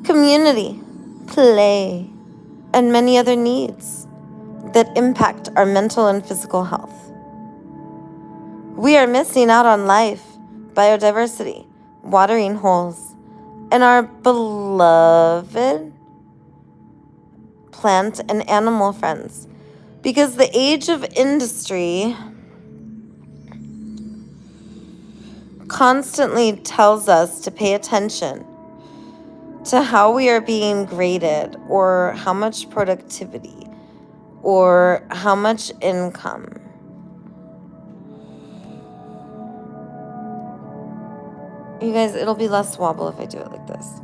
community, play, and many other needs that impact our mental and physical health. We are missing out on life, biodiversity, watering holes, and our beloved plant and animal friends, because the age of industry constantly tells us to pay attention to how we are being graded, or how much productivity, or how much income. You guys, it'll be less wobble if I do it like this.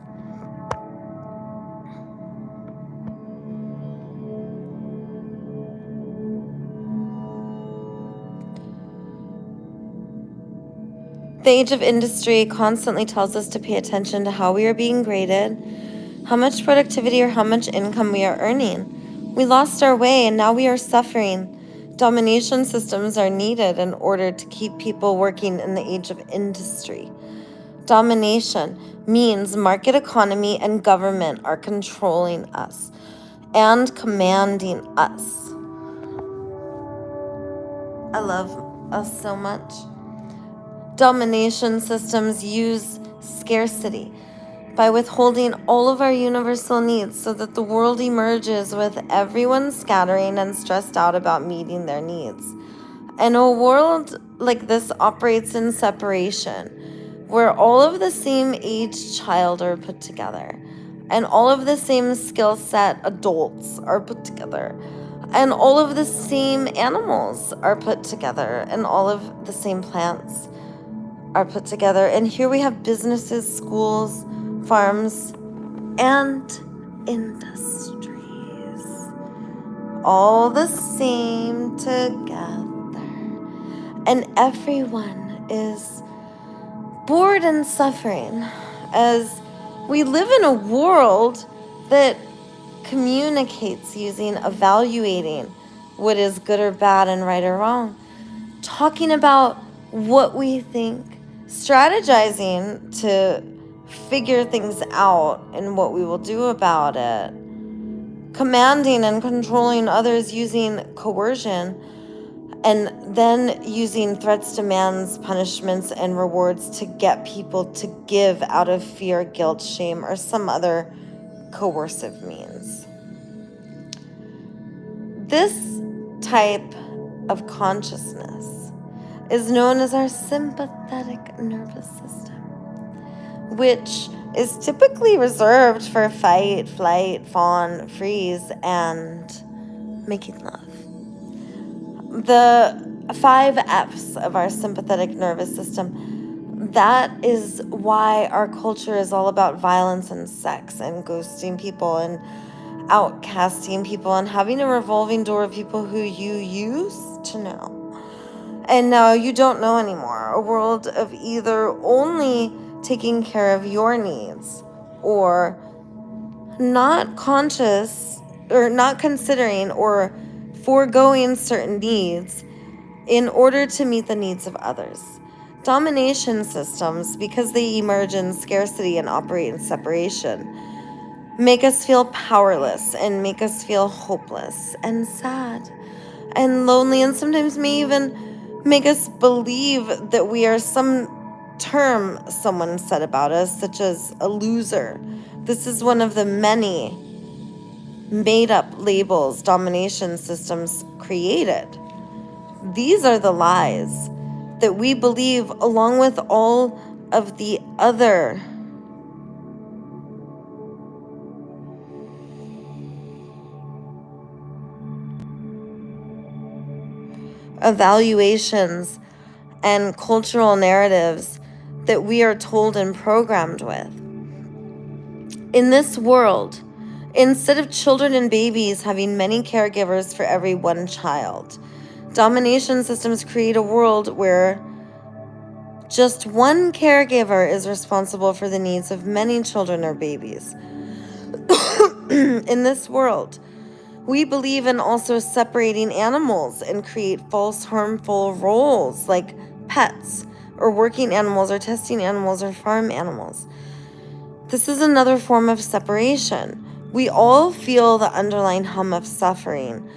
The age of industry constantly tells us to pay attention to how we are being graded, how much productivity or how much income we are earning. We lost our way and now we are suffering. Domination systems are needed in order to keep people working in the age of industry. Domination, means market economy and government are controlling us and commanding us. I love us so much. Domination systems use scarcity by withholding all of our universal needs so that the world emerges with everyone scattering and stressed out about meeting their needs. And a world like this operates in separation, where all of the same age child are put together, and all of the same skill set adults are put together, and all of the same animals are put together, and all of the same plants are put together. And here we have businesses, schools, farms, and industries, all the same together. And everyone is bored and suffering as we live in a world that communicates using evaluating what is good or bad and right or wrong, talking about what we think, strategizing to figure things out and what we will do about it, commanding and controlling others using coercion, and then using threats, demands, punishments, and rewards to get people to give out of fear, guilt, shame, or some other coercive means. This type of consciousness is known as our sympathetic nervous system, which is typically reserved for fight, flight, fawn, freeze, and making love. The 5 F's of our sympathetic nervous system, that is why our culture is all about violence and sex and ghosting people and outcasting people and having a revolving door of people who you used to know and now you don't know anymore. A world of either only taking care of your needs or not conscious or not considering or foregoing certain needs in order to meet the needs of others. Domination systems, because they emerge in scarcity and operate in separation, make us feel powerless and make us feel hopeless and sad and lonely, and sometimes may even make us believe that we are some term someone said about us, such as a loser. This is one of the many made-up labels domination systems created. These are the lies that we believe, along with all of the other evaluations and cultural narratives that we are told and programmed with. In this world, instead of children and babies having many caregivers for every one child, domination systems create a world where just one caregiver is responsible for the needs of many children or babies. In this world, we believe in also separating animals and create false, harmful roles like pets or working animals or testing animals or farm animals. This is another form of separation. We all feel the underlying hum of suffering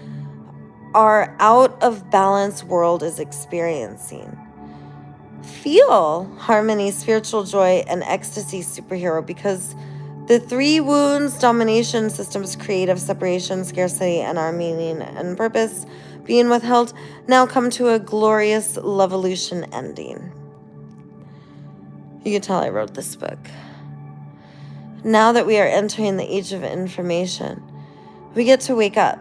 our out of balance world is experiencing. Feel harmony, spiritual joy, and ecstasy, superhero, because the 3 wounds domination systems create of separation, scarcity, and our meaning and purpose being withheld now come to a glorious Lovolution ending. You can tell I wrote this book. Now that we are entering the age of information, we get to wake up.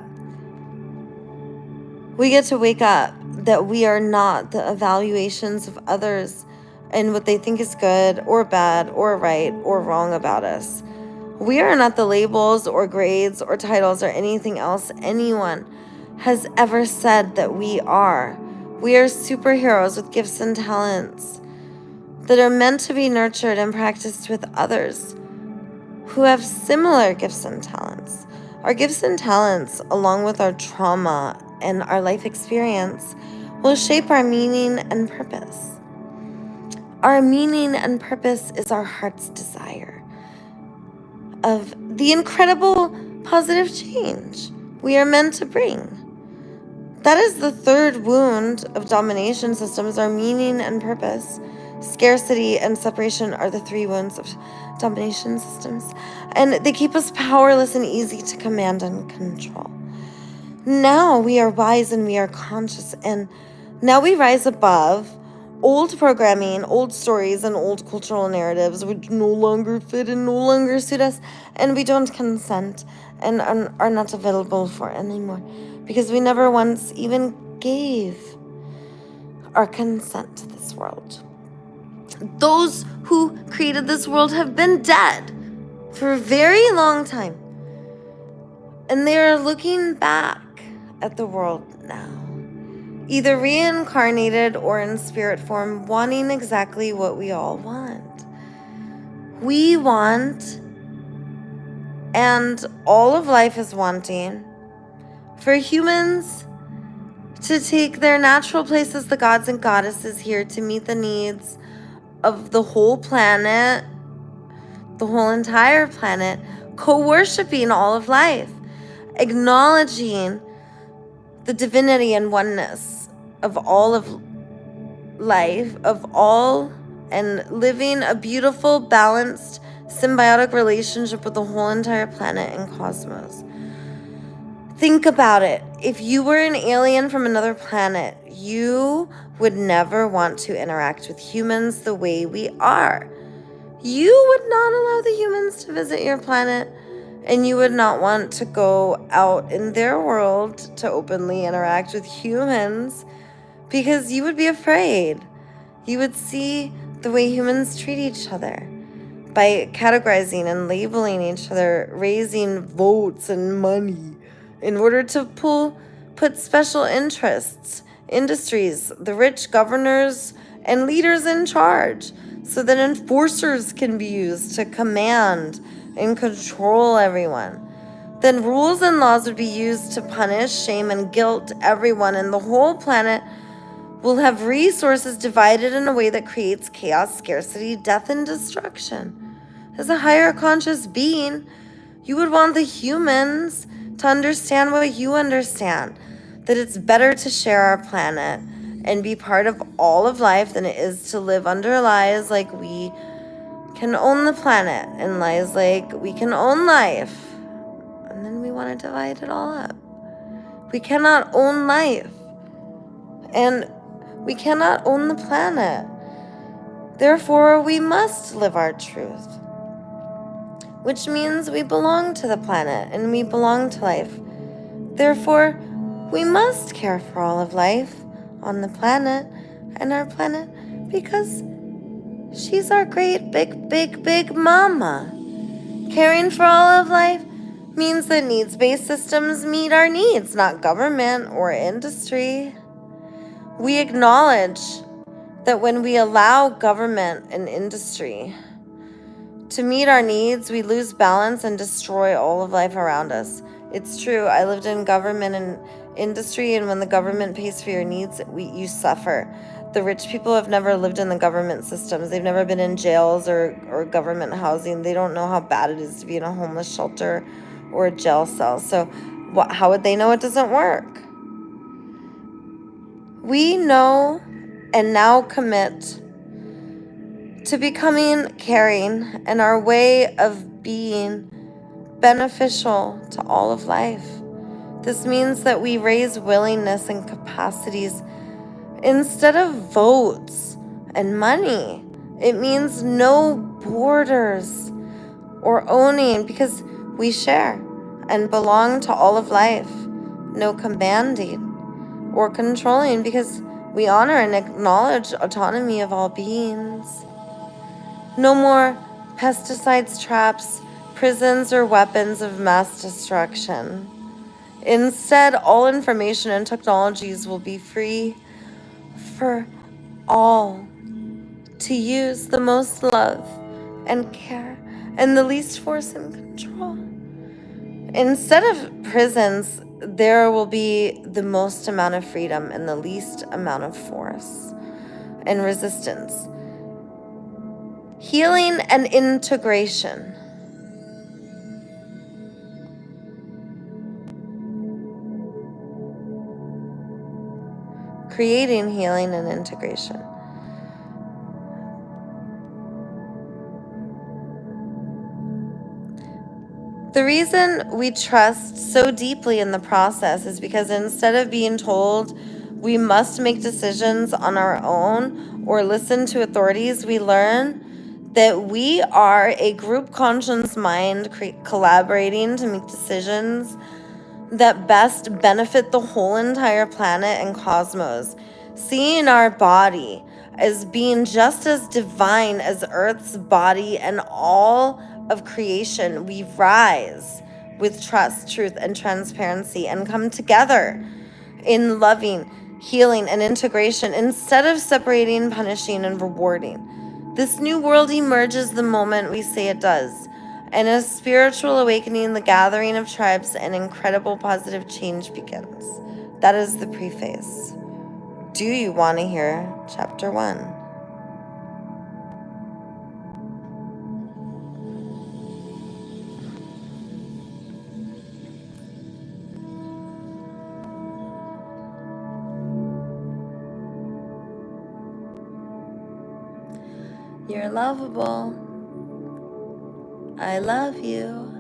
We get to wake up that we are not the evaluations of others and what they think is good or bad or right or wrong about us. We are not the labels or grades or titles or anything else anyone has ever said that we are. We are superheroes with gifts and talents that are meant to be nurtured and practiced with others who have similar gifts and talents. Our gifts and talents, along with our trauma and our life experience, will shape our meaning and purpose. Our meaning and purpose is our heart's desire of the incredible positive change we are meant to bring. That is the third wound of domination systems, our meaning and purpose. Scarcity and separation are the three wounds of domination systems, and they keep us powerless and easy to command and control. Now we are wise and we are conscious, and now we rise above old programming, old stories, and old cultural narratives which no longer fit and no longer suit us, and we don't consent and are not available for anymore because we never once even gave our consent to this world. Those who created this world have been dead for a very long time, and they are looking back at the world now, either reincarnated or in spirit form, wanting exactly what we all want. We want, and all of life is wanting, for humans to take their natural place as the gods and goddesses here to meet the needs of the whole planet, the whole entire planet, co-worshipping all of life, acknowledging the divinity and oneness of all of life, of all, and living a beautiful, balanced, symbiotic relationship with the whole entire planet and cosmos. Think about it. If you were an alien from another planet, you would never want to interact with humans the way we are. You would not allow the humans to visit your planet, and you would not want to go out in their world to openly interact with humans because you would be afraid. You would see the way humans treat each other by categorizing and labeling each other, raising votes and money in order to put special interests, industries, the rich governors and leaders in charge, so that enforcers can be used to command and control everyone. Then rules and laws would be used to punish, shame, and guilt everyone, and the whole planet will have resources divided in a way that creates chaos, scarcity, death, and destruction. As a higher conscious being, you would want the humans to understand what you understand, that it's better to share our planet and be part of all of life than it is to live under lies like we can own the planet and lies like we can own life. And then we want to divide it all up. We cannot own life. And we cannot own the planet. Therefore, we must live our truth, which means we belong to the planet and we belong to life. Therefore, we must care for all of life on the planet and our planet because she's our great big mama. Caring for all of life means that needs-based systems meet our needs, not government or industry. We acknowledge that when we allow government and industry to meet our needs, we lose balance and destroy all of life around us. It's true. I lived in government and industry, and when the government pays for your needs, you suffer. The rich people have never lived in the government systems. They've never been in jails or government housing. They don't know how bad it is to be in a homeless shelter or a jail cell. So how would they know it doesn't work? We know and now commit to becoming caring and our way of being beneficial to all of life. This means that we raise willingness and capacities instead of votes and money. It means no borders or owning because we share and belong to all of life. No commanding or controlling because we honor and acknowledge autonomy of all beings. No more pesticides, traps, prisons, or weapons of mass destruction. Instead, all information and technologies will be free for all to use the most love and care and the least force and control. Instead of prisons, there will be the most amount of freedom and the least amount of force and resistance. Healing and integration. Creating healing and integration. The reason we trust so deeply in the process is because instead of being told we must make decisions on our own or listen to authorities, we learn that we are a group conscious mind collaborating to make decisions that best benefit the whole entire planet and cosmos. Seeing our body as being just as divine as Earth's body and all of creation, we rise with trust, truth, and transparency and come together in loving, healing, and integration instead of separating, punishing, and rewarding. This new world emerges the moment we say it does. And as spiritual awakening, the gathering of tribes, and incredible positive change begins. That is the preface. Do you want to hear chapter 1? You're lovable. I love you.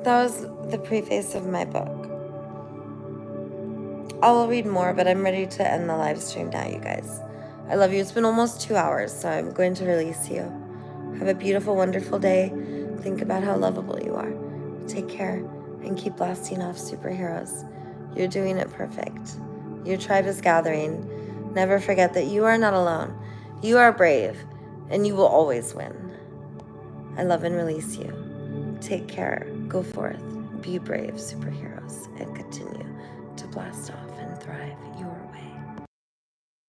That was the preface of my book. I'll read more, but I'm ready to end the live stream now, you guys. I love you. It's been almost 2 hours, so I'm going to release you. Have a beautiful, wonderful day. Think about how lovable you are. Take care and keep blasting off superheroes. You're doing it perfect. Your tribe is gathering. Never forget that you are not alone. You are brave, and you will always win. I love and release you. Take care. Go forth. Be brave, superheroes, and continue to blast off and thrive your way.